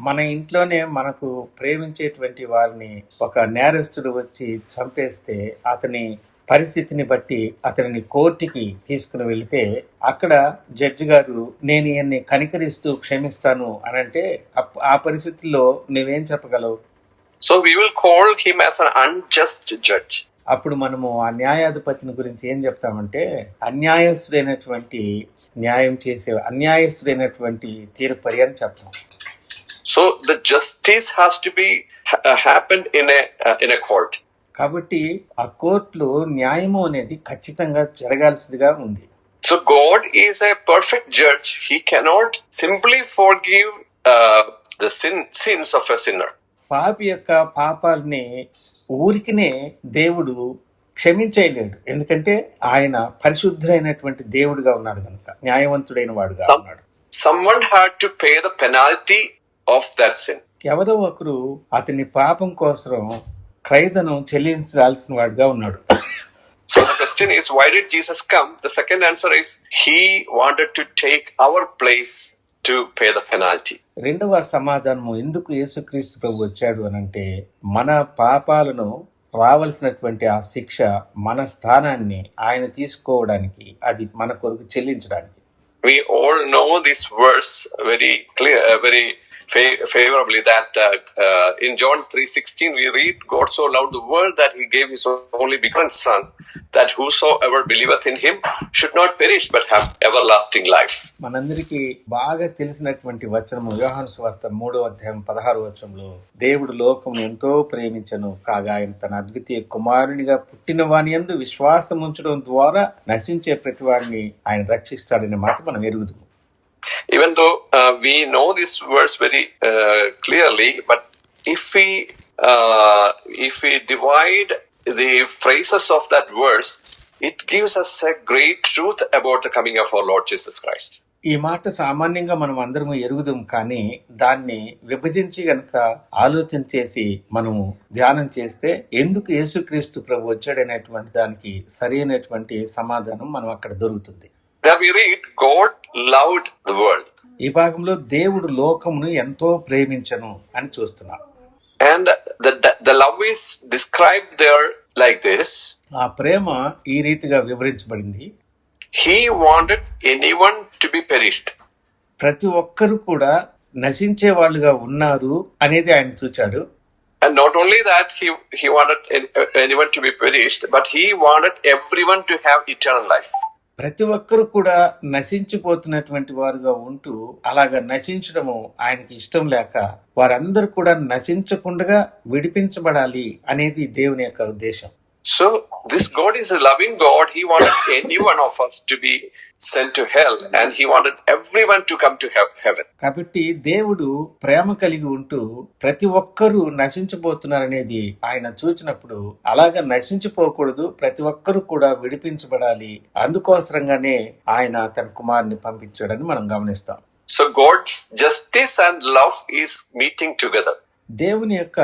మన ఇంట్లోనే మనకు ప్రేమించేటువంటి వారిని ఒక నేరస్తుడు వచ్చి చంపేస్తే అతని పరిస్థితిని బట్టి అతనిని కోర్టుకి తీసుకుని వెళితే అక్కడ జడ్జి గారు నేను ఈయన్ని కనికరిస్తూ క్షమిస్తాను అని అంటే ఆ పరిస్థితుల్లో నువ్వేం చెప్పగలవు? So we will call him as an unjust judge. అప్పుడు మనము ఆ న్యాయాధిపతిని గురించి ఏం చెప్తామంటే అన్యాయస్తుడైనటువంటి తీర్పరి అని చెప్తాం. So the justice has to be happened in a court. కాబట్టి ఆ కోర్టులో న్యాయము అనేది ఖచ్చితంగా జరగాల్సిందిగా ఉంది. So God is a perfect judge. He cannot simply forgive the sins of a sinner. పాపి యొక్క పాపాలని ఊరికినే దేవుడు క్షమించలేడు. ఎందుకంటే ఆయన పరిశుద్ధుడైనటువంటి దేవుడుగా ఉన్నాడు కనుక, న్యాయవంతుడైన వాడుగా ఉన్నాడు. Someone had to pay the penalty of that sin. ఎవరో ఒకరు అతని పాపం కోసం ఖైదను చెల్లించాల్సిన వాడుగా ఉన్నాడు. So the question is, why did Jesus come? The second answer is, he wanted to take our place to pay the penalty. రెండవ సమాధానము, ఎందుకు యేసుక్రీస్తు ప్రభు వచ్చాడు అనంటే మన పాపాలను రావాల్సినటువంటి ఆ శిక్ష, మన స్థానాన్ని ఆయన తీసుకోవడానికి, అది మన కొరకు చెల్లించడానికి. We all know this verse very clear, very favorably, that in John 3:16 we read, God so loved the world that he gave his only begotten son, that whosoever believeth in him should not perish but have everlasting life. మనందరికీ బాగా తెలిసినటువంటి వచనము యోహాను సువార్త 3:16 దేవుడు లోకమును ఎంతో ప్రేమించెను, కాగా ఆయన తన అద్వితీయ కుమారునిగా పుట్టిన వాని యందు విశ్వాసం ఉంచడం ద్వారా నశించే ప్రతి వారిని ఆయన రక్షిస్తాడనే మాట మనం ఎరుగుదుము. Even though we know this verse very clearly, but if we divide the phrases of that verse, it gives us a great truth about the coming of our Lord Jesus Christ. ఈ మాట సామాన్యంగా మనం అందరము ఎరుగుదాం, కానీ దాన్ని విభజించి గనక ఆలోచన చేసి మనము ధ్యానం చేస్తే ఎందుకు యేసుక్రీస్తు ప్రభు వచ్చాడనేటువంటి దానికి సరైనటువంటి సమాధానం మనం అక్కడ దొరుకుతుంది. There we read, God loved the world. ఈ భాగంలో దేవుడు లోకమును ఎంతో ప్రేమించెను అని చూస్తున్నాం. And the love is described there like this. ఆ ప్రేమ ఈ రీతిగా వివరించబడింది. He wanted anyone to be perished. ప్రతి ఒక్కరు కూడా నశించే వాళ్ళుగా ఉన్నారు అనేది ఆయన చూచాడు. And not only that, he wanted anyone to be perished, but he wanted everyone to have eternal life. ప్రతి ఒక్కరు కూడా నశించిపోతున్నటువంటి వారుగా ఉంటూ అలాగా నశించడము ఆయనకి ఇష్టం లేక వారందరూ కూడా నశించకుండా విడిపించబడాలి అనేది దేవుని యొక్క ఉద్దేశం. So this God is a loving God. He wanted any one of us to be sent to hell, and he wanted everyone to come to heaven. కాబట్టి దేవుడు ప్రేమ కలిగి ఉంటూ ప్రతి ఒక్కరూ నశించిపోతున్నారనేది ఆయన చూచినప్పుడు అలాగా నశించిపోకూడదు, ప్రతి ఒక్కరూ కూడా విడిపించబడాలి, అందుకోసరంగానే ఆయన తన కుమారుని పంపించాడని మనం గమనిస్తాం. So God's justice and love is meeting together. దేవుని యొక్క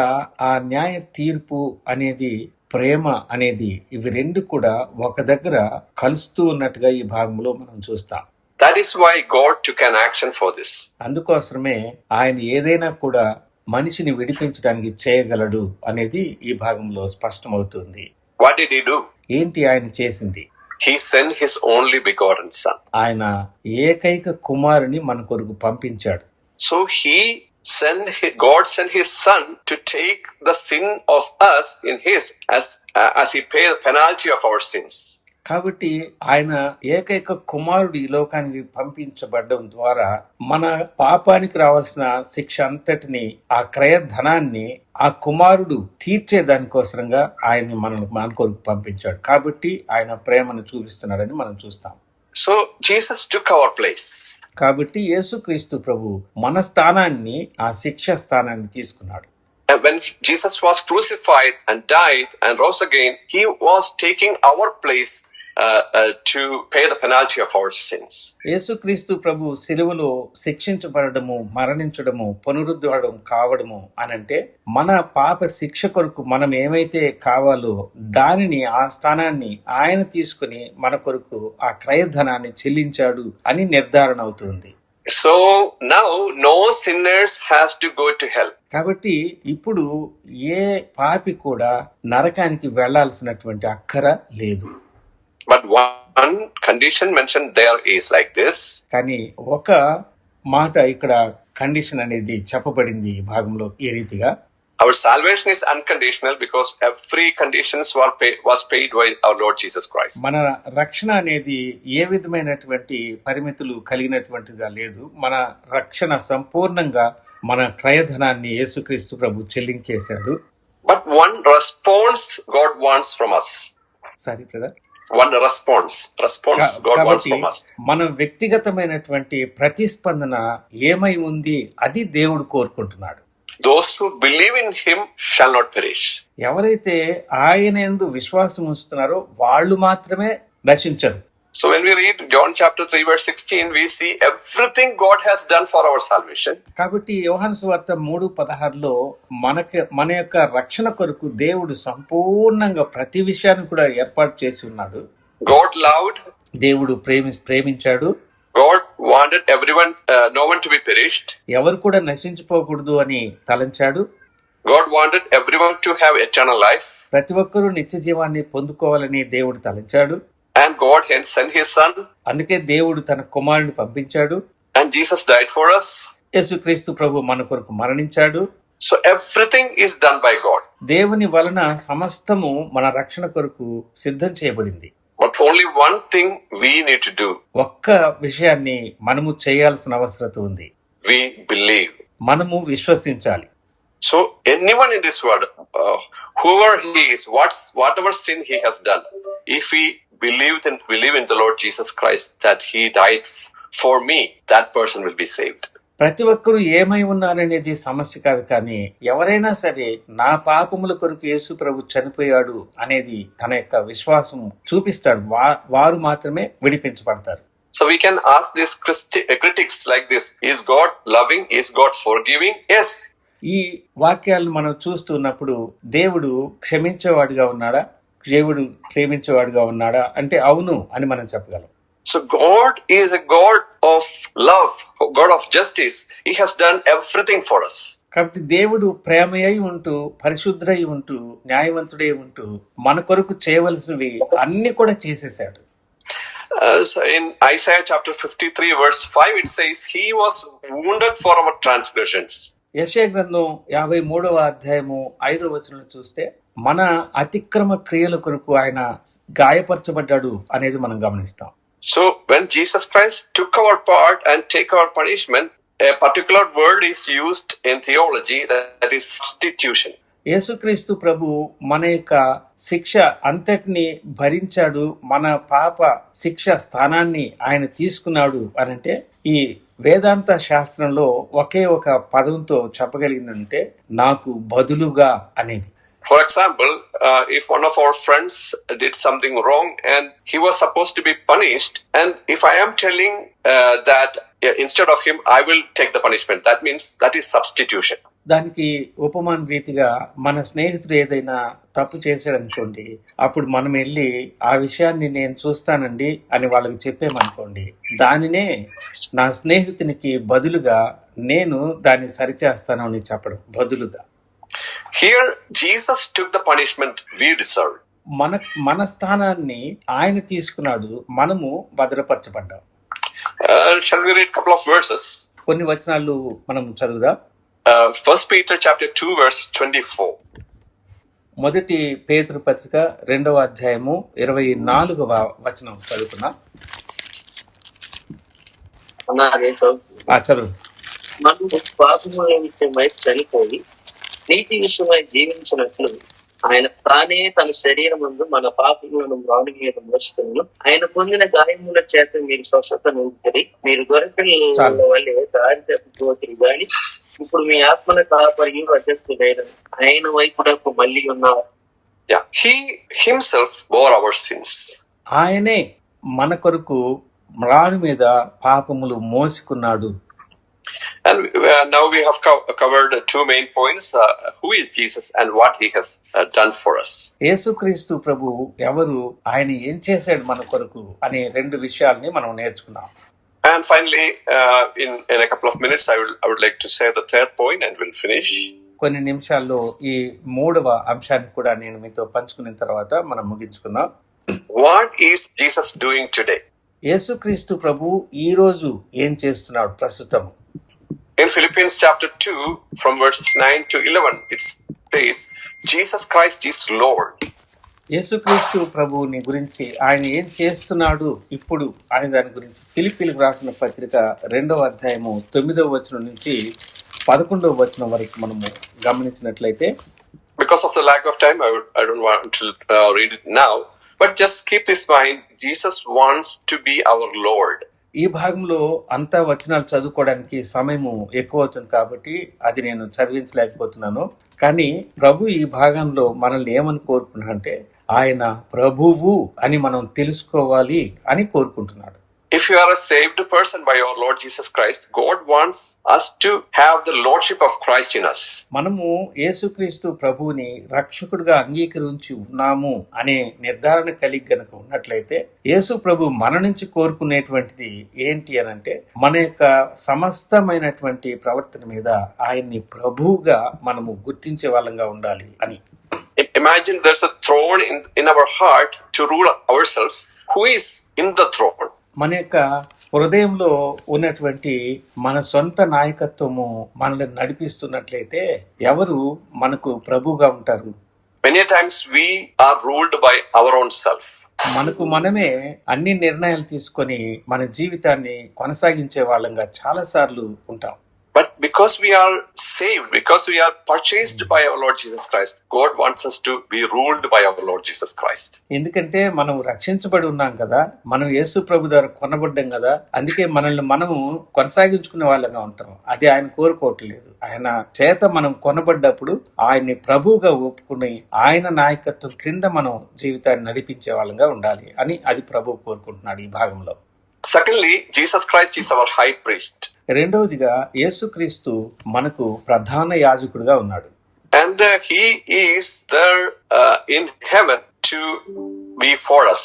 ఆ న్యాయ తీర్పు అనేది, ప్రేమ అనేది, ఇవి రెండు కూడా ఒక దగ్గర కలుస్తూ ఉన్నట్టుగా ఈ భాగంలో మనం చూస్తాం. That is why God took an action for this. అందుకోసమే ఆయన ఏదైనా కూడా మనిషిని విడిపించడానికి చేయగలడు అనేది ఈ భాగంలో స్పష్టమవుతుంది. What did he do? ఏంటి ఆయన చేసింది? He sent his only begotten son. ఆయన ఏకైక కుమారుని మన కొరకు పంపించాడు. So God sent his son to take the sin of us in his, as he paid the penalty of our sins. కాబట్టి ఆయన ఏకైక కుమారుడు ఈ లోకానికి పంపించబడడం ద్వారా మన పాపానికి రావాల్సిన శిక్ష అంతటిని, ఆ క్రయధనాన్ని ఆ కుమారుడు తీర్చే దానికోసరంగా ఆయన్ని మన కొరకు పంపించాడు. కాబట్టి ఆయన ప్రేమను చూపిస్తున్నాడని మనం చూస్తాం. So Jesus took our place. కాబట్టి యేసుక్రీస్తు ప్రభు మన స్థానాన్ని, ఆ శిక్ష స్థానాన్ని తీసుకున్నాడు. And when Jesus was crucified and died and rose again, he was taking our place to pay the penalty of our sins. యేసుక్రీస్తు ప్రభు సిలువలో శిక్షించబడము, మరణించడము, పునరుద్ధరణ కావడము అనంటే మన పాప శిక్ష కొరకు మనం ఏమైతే కావాలో దానిని, ఆ స్థానాన్ని ఆయన తీసుకుని మన కొరకు ఆ క్రయధనాన్ని చెల్లించాడు అని నిర్ధారణ అవుతుంది. So now no sinners has to go to hell. కాబట్టి ఇప్పుడు ఏ పాపి కూడా నరకానికి వెళ్లాల్సినటువంటి అక్కర లేదు. But one condition mentioned there is like this. కానీ ఒక మాట ఇక్కడ కండిషన్ అనేది చెప్పబడింది ఈ భాగంలో ఈ రీతిగా, Our salvation is unconditional because every conditions was paid by our Lord Jesus Christ. మన రక్షణ అనేది ఏ విధమైనటువంటి పరిమితులు కలిగినటువంటిగా లేదు. మన రక్షణ సంపూర్ణంగా మన క్రయధనాన్ని యేసుక్రీస్తు ప్రభు చెల్లించేశాడు. But one response God wants from us. సరే brother. One response God wants from us. మన వ్యక్తిగతమైనటువంటి ప్రతిస్పందన ఏమై ఉంది అది దేవుడు కోరుకుంటున్నాడు. Those who believe in him shall not perish. ఎవరైతే ఆయన యందు విశ్వాసం ఉంచుతున్నారో వాళ్ళు మాత్రమే నశించరు. So when we read John chapter 3 verse 16, we see everything God has done for our salvation. కాబట్టి యోహాను సువార్త 3:16లో మన యొక్క రక్షణ కొరకు దేవుడు సంపూర్ణంగా ప్రతి విషయాన్ని కూడా ఏర్పాటు చేసి ఉన్నాడు. God loved. దేవుడు ప్రేమించాడు. God wanted no one to be perished. ఎవరు కూడా నశించిపోకూడదు అని తలంచాడు. God wanted everyone to have eternal life. ప్రతి ఒక్కరూ నిత్య జీవాన్ని పొందుకోవాలని దేవుడు తలంచాడు. And God hence sent his son. అందుకే దేవుడు తన కుమారుని పంపించాడు. And Jesus died for us. యేసుక్రీస్తు ప్రభు మన కొరకు మరణించాడు. So everything is done by God. దేవుని వలన సమస్తము మన రక్షణ కొరకు సిద్ధం చేయబడింది. But only one thing we need to do. ఒక్క విషయాన్ని మనము చేయాల్సిన అవసరం ఉంది. We believe. మనము విశ్వసించాలి. So anyone in this world, whoever he is, whatever sin he has done, if he believe in the Lord Jesus Christ that he died for me, that person will be saved. ప్రతి ఒక్కరూ ఏమై ఉన్నారనేది సమస్య కాదు. కానీ ఎవరైనా సరే నా పాపముల కొరకు యేసు ప్రభు చనిపోయాడు అనేది తన యొక్క విశ్వాసం చూపిస్తాడు, వారు మాత్రమే విడిపించబడతారు. So we can ask these critics like this: is God loving? Is God forgiving? Yes. ఈ వాక్యాలను మనం చూస్తున్నప్పుడు దేవుడు క్షమించేవాడుగా ఉన్నాడా, దేవుడు ప్రేమించేవాడుగా ఉన్నాడా అంటే అవును అని మనం చెప్పగలం. So God is a God of love, God of justice. He has done everything for us. కాబట్టి దేవుడు ప్రేమయ్యి ఉంటూ, పరిశుద్ధుడై ఉంటూ, న్యాయవంతుడై ఉంటూ మన కొరకు చేయవలసినవి అన్ని కూడా చేసేశాడు. So in Isaiah chapter 53 verse 5 it says, he was wounded for our transgressions. యెషయా గ్రంథం 53వ అధ్యాయము 5వ వచనంలో చూస్తే మన అతిక్రమ క్రియల కొరకు ఆయన గాయపరచబడ్డాడు అనేది మనం గమనిస్తాం. So when Jesus Christ took our part and take our punishment, a particular word is used in theology, that is substitution. యేసుక్రీస్తు ప్రభు మన యొక్క శిక్ష అంతటిని భరించాడు, మన పాప శిక్ష స్థానాన్ని ఆయన తీసుకున్నాడు అనంటే ఈ వేదాంత శాస్త్రంలో ఒకే ఒక పదంతో చెప్పగలిగిందంటే నాకు బదులుగా అనేది. For example, if one of our friends did something wrong and he was supposed to be punished, and if I am telling that instead of him I will take the punishment, that means that is substitution. దానికి ఉపమాన రీతిగా మన స్నేహితుడు ఏదైనా తప్పు చేశాడనుకోండి, అప్పుడు మనం వెళ్ళి ఆ విషయాన్ని నేను చూస్తానండి అని వాళ్ళకి చెప్పామనుకోండి, దానినే నా స్నేహితునికి బదులుగా నేను దాన్ని సరిచేస్తాను అని చెప్పడం బదులుగా. Here Jesus took the punishment we deserved. మన స్థానాన్ని ఆయన తీసుకున్నాడు, మనము భద్రపరచబడ్డాం. Shall we read a couple of verses? కొన్ని వచనాలు మనం చదువుదాం. 1 Peter chapter 2 verse 24. మొదటి పేతురు పత్రిక 2వ అధ్యాయము 24వ వచనం చదువుకున్నా. అదే చదువు. చదువు. మనము పాపముల విషయమై చనిపోయి నీతి విషయమై జీవించినట్లు ఆయన తానే తన శరీరం ముందు మన పాపములను రాణి మీద మోసుకుని ఆయన పొందిన గాయముల చేత మీరు స్వస్థత నొందిరి. మీరు గొర్రెపిల్లల వల్లే దారి తప్పిపోతుంది గాని ఇప్పుడు మీ ఆత్మల కాపరి అధ్యక్షుడైన ఆయన వైపునకు మళ్ళీ ఉన్నారు. He himself bore our sins. ఆయనే మన కొరకు మ్రాను మీద పాపములు మోసుకున్నాడు. And now we have covered two main points. Who is Jesus and what he has done for us. యేసుక్రీస్తు ప్రభు ఎవరు, ఆయన ఏం చేశాడు మన కొరకు అనే రెండు విషయాల్ని మనం నేర్చుకున్నాం. And finally, in a couple of minutes, I would like to say the third point and we'll finish. కొన్ని నిమిషాల్లో ఈ 3వ అంశాన్ని కూడా నేను మీతో పంచుకున్న తర్వాత మనం ముగించుకుందాం. What is Jesus doing today? యేసుక్రీస్తు ప్రభు ఈ రోజు ఏం చేస్తున్నాడు ప్రస్తుతం? In Philippians chapter 2, from verses 9 to 11, it says, Jesus Christ is Lord. యేసుక్రీస్తు ప్రభువుని గురించి ఆయన ఏం చేస్తున్నాడు ఇప్పుడు అనే దాని గురించి ఫిలిప్పీలకు రాసిన పత్రిక 2వ అధ్యాయము 9వ వచనం నుంచి 11వ వచనం వరకు మనము గమనించినట్లయితే, because of the lack of time, I don't want to read it now, but just keep this in mind, Jesus wants to be our Lord. ఈ భాగంలో అంతా వచనాలు చదువుకోవడానికి సమయము ఎక్కువ అవుతుంది కాబట్టి అది నేను చదివించలేకపోతున్నాను. కానీ ప్రభు ఈ భాగంలో మనల్ని ఏమని కోరుకున్నాడంటే ఆయన ప్రభువు అని మనం తెలుసుకోవాలి అని కోరుకుంటున్నాడు. If you are a saved person by our Lord Jesus Christ, God wants us to have the Lordship of Christ in us. మనము యేసుక్రీస్తు ప్రభువుని రక్షకుడిగా అంగీకరించి ఉన్నాము అనే నిర్ధారణ కలిగి గనుక ఉన్నట్లయితే యేసు ప్రభు మన నుంచి కోరుకునేటువంటిది ఏంటి అనంటే మన యొక్క సమస్తమైనటువంటి ప్రవర్తన మీద ఆయన్ని ప్రభువుగా మనము గుర్తించే వాళ్ళంగా ఉండాలి అని. Imagine there's a throne in our heart to rule ourselves. Who is in the throne? మన యొక్క హృదయంలో ఉన్నటువంటి మన సొంత నాయకత్వము మనల్ని నడిపిస్తున్నట్లయితే ఎవరు మనకు ప్రభువుగా ఉంటారు? Many times we are ruled by our own self. మనకు మనమే అన్ని నిర్ణయాలు తీసుకొని మన జీవితాన్ని కొనసాగించే వాళ్ళంగా చాలా సార్లు ఉంటాం. But because we are saved, because we are purchased by our Lord Jesus Christ, God wants us to be ruled by our Lord Jesus Christ. ఎందుకంటే మనం రక్షించబడి ఉన్నాం కదా, మనం యేసు ప్రభు ద్వారా కొనబడ్డాం కదా, అందుకే మనల్ని మనము కొనసాగించుకునే వాళ్ళంగా ఉంటాం. అది ఆయన కోరుకోవట్లేదు. ఆయన చేత మనం కొనబడ్డప్పుడు ఆయన్ని ప్రభువుగా ఒప్పుకుని ఆయన నాయకత్వం క్రింద మనం జీవితాన్ని నడిపించే వాళ్ళంగా ఉండాలి అని అది ప్రభువు కోరుకుంటున్నాడు ఈ భాగంలో. Secondly, Jesus Christ is our high priest. రెండవదిగా యేసుక్రీస్తు మనకు ప్రధాన యాజకుడిగా ఉన్నాడు. And he is there in heaven to be for us.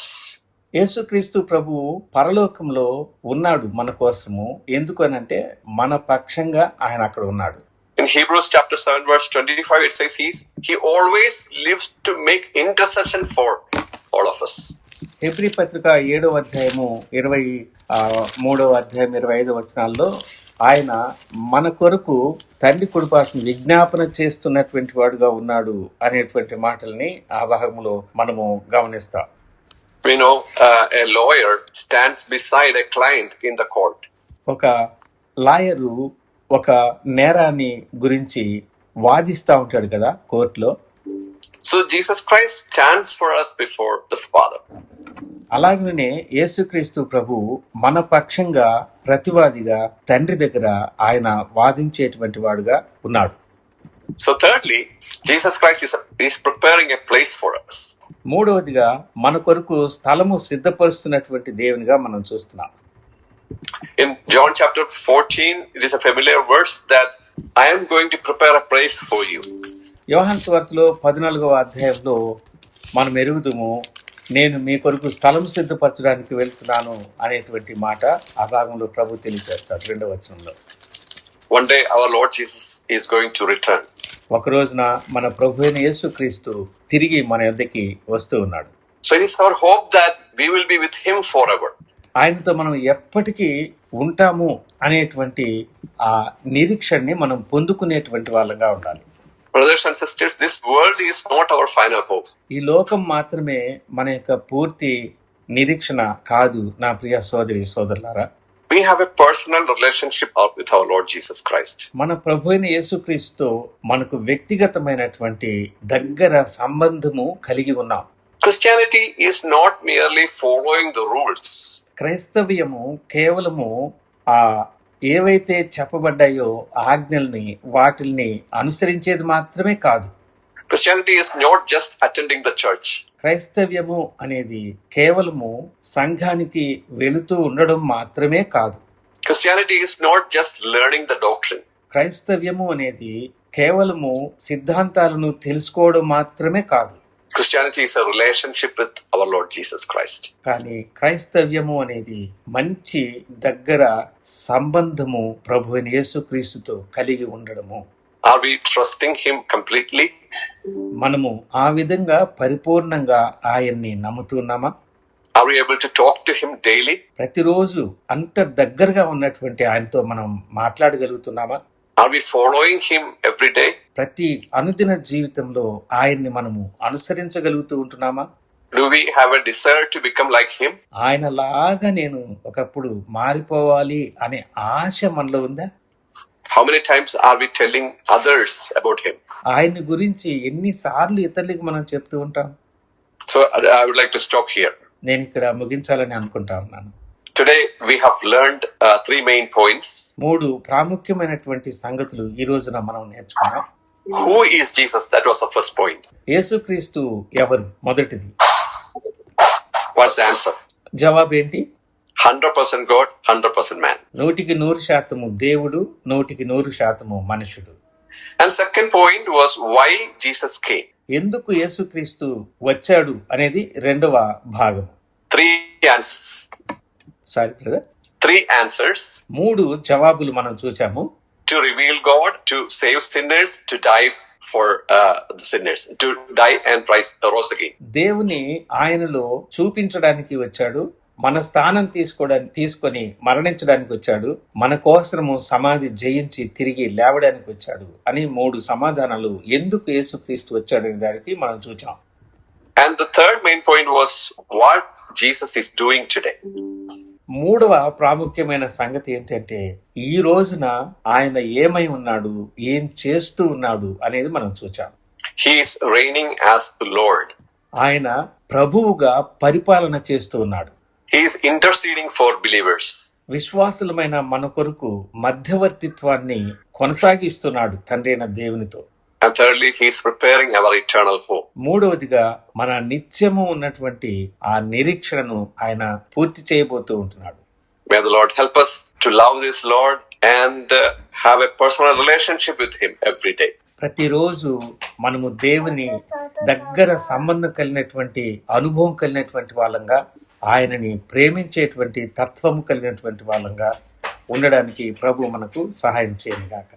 యేసుక్రీస్తు ప్రభువు పరలోకంలో ఉన్నాడు మన కోసము. ఎందుకు అనంటే మన పక్షంగా ఆయన అక్కడ ఉన్నాడు. In Hebrews chapter 7 verse 25 it says he always lives to make intercession for all of us. Hebrew పత్రిక 7వ అధ్యాయము 23వ అధ్యాయం 25వ వచనాల్లో ఆయన మన కొరకు తండ్రి కుడిపార్శ్వన విజ్ఞాపన చేస్తున్నటువంటి వాడుగా ఉన్నాడు అనేటువంటి మాటల్ని ఆ భాగంలో మనము గమనిస్తాం. We know a lawyer stands beside a client in the court. ఒక లాయరు ఒక నేరాన్ని గురించి వాదిస్తూ ఉంటాడు కదా కోర్టులో. So Jesus Christ stands for us before the Father. అలాగనే యేసుక్రీస్తు ప్రభు మన పక్షంగా ప్రతివాదిగా తండ్రి దగ్గర ఆయన వాదించేటువంటి వాడుగా ఉన్నాడు. So thirdly, Jesus Christ is preparing a place for us. మూడవదిగా మన కొరకు స్థలము సిద్ధపరుస్తున్నటువంటి దేవునిగా మనం చూస్తున్నాం. In John chapter 14, it is a familiar verse that I am going to prepare a place for you. యోహాను సువార్తలో 14వ అధ్యాయంలో మనం ఎరుగుదుము, నేను మీ కొరకు స్థలం సిద్ధపరచడానికి వెళ్తున్నాను అనేటువంటి మాట ఆ భాగంలో ప్రభు తెలియజేస్తాడు 2వ వచనంలో. One day our Lord Jesus is going to return. ఒక రోజున మన ప్రభు అయిన యేసుక్రీస్తు తిరిగి మన యొద్దకి వస్తూ ఉన్నాడు. So it is our hope that we will be with him forever. ఆయనతో మనం ఎప్పటికీ ఉంటాము అనేటువంటి ఆ నిరీక్షణని మనం పొందుకునేటువంటి వాళ్ళంగా ఉండాలి. Brothers and sisters, this world is not our final hope. ఈ లోకం మాత్రమే మన యొక్క పూర్తి నిరీక్షణ కాదు నా ప్రియ సోదరి సోదరులారా. We have a personal relationship with our Lord Jesus Christ. మన ప్రభు అయిన యేసుక్రీస్తుతో మనకు వ్యక్తిగతమైనటువంటి దగ్గర సంబంధము కలిగి ఉన్నాం. Christianity is not merely following the rules. క్రైస్తవ్యము కేవలము ఆ ఏవైతే చెప్పబడ్డాయో ఆజ్ఞల్ని వాటిల్ని అనుసరించేది మాత్రమే కాదు. Christianity is not just attending the church. క్రైస్తవ్యము అనేది కేవలము సంఘానికి వెళుతూ ఉండడం మాత్రమే కాదు. Christianity is not just learning the doctrine. క్రైస్తవ్యము అనేది కేవలము సిద్ధాంతాలను తెలుసుకోవడం మాత్రమే కాదు. Christianity is a relationship with our Lord Jesus Christ. కానీ క్రైస్తవ్యము అనేది మంచి దగ్గర సంబంధము ప్రభు అయిన యేసుక్రీస్తుతో కలిగి ఉండడము. Are we trusting Him completely? మనము ఆ విధంగా పరిపూర్ణంగా ఆయన్ని నమ్ముతున్నామా? Are we able to talk to Him daily? ప్రతిరోజు అంత దగ్గరగా ఉన్నటువంటి ఆయనతో మనం మాట్లాడగలుగుతున్నామా? Are we following Him every day? ప్రతి అనుదిన జీవితంలో ఆయన్ని మనము అనుసరించగలుగుతూ ఉంటున్నామా? Do we have a desire to become like Him? ఆయనలాగా నేను ఒకప్పుడు మారిపోవాలి అనే ఆశ మనలో ఉందా? How many times are we telling others about Him? ఆయన్ని గురించి ఎన్నిసార్లు ఇతరులకు మనం చెప్తూ ఉంటాం? So I would like to stop here. నేను ఇక్కడ ముగించాలని అనుకుంటా ఉన్నాను. Today we have learned 3 main points. 3 ప్రాముఖ్యమైనటువంటి సంగతులు ఈ రోజున మనం నేర్చుకున్నాం. Who is Jesus? That was the first point. యేసుక్రీస్తు ఎవరు? మొదటిది. What's the answer? జవాబు ఏంటి? 100% God, 100% man. 100% దేవుడు, 100% మనుషుడు. And second point was why Jesus came. ఎందుకు యేసుక్రీస్తు వచ్చాడు అనేది రెండవ భాగం. 3 answers. Sorry brother. 3 answers. 3 జవాబులు మనం చూచాము. To reveal God, to save sinners, to die for the sinners, to die and rose again. దేవుని ఆయనలో చూపించడానికి వచ్చాడు, మన స్థానం తీసుకొని మరణించడానికి వచ్చాడు, మన కోసము సమాధి జయించి తిరిగి లేవడానికి వచ్చాడు అని 3 సమాధానాలు ఎందుకు యేసుక్రీస్తు వచ్చాడనే దానికి మనం చూచాం. And the third main point was what Jesus is doing today. 3వ ప్రాముఖ్యమైన సంగతి ఏంటంటే ఈ రోజున ఆయన ఏమై ఉన్నాడు, ఏం చేస్తూ ఉన్నాడు అనేది మనం చూచాం. He is reigning as the Lord. ఆయన ప్రభువుగా పరిపాలన చేస్తూ ఉన్నాడు. He is interceding for believers. విశ్వాసులమైన మన కొరకు మధ్యవర్తిత్వాన్ని కొనసాగిస్తున్నాడు తండ్రి అయిన దేవునితో. And thirdly, he is preparing our eternal hope. 3వదిగా మన నిత్యము ఉన్నటువంటి ఆ నిరీక్షణను ఆయన పూర్తి చేయబోతూ ఉంటున్నాడు. May the Lord help us to love this Lord and have a personal relationship with Him every day. ప్రతిరోజు మనము దేవుని దగ్గర సంబంధం కలిగినటువంటి అనుభవం కలిగినటువంటి వాళ్ళంగా, ఆయనని ప్రేమించేటువంటి తత్వము కలిగినటువంటి వాళ్ళంగా ఉండడానికి ప్రభు మనకు సహాయం చేయనుగాక.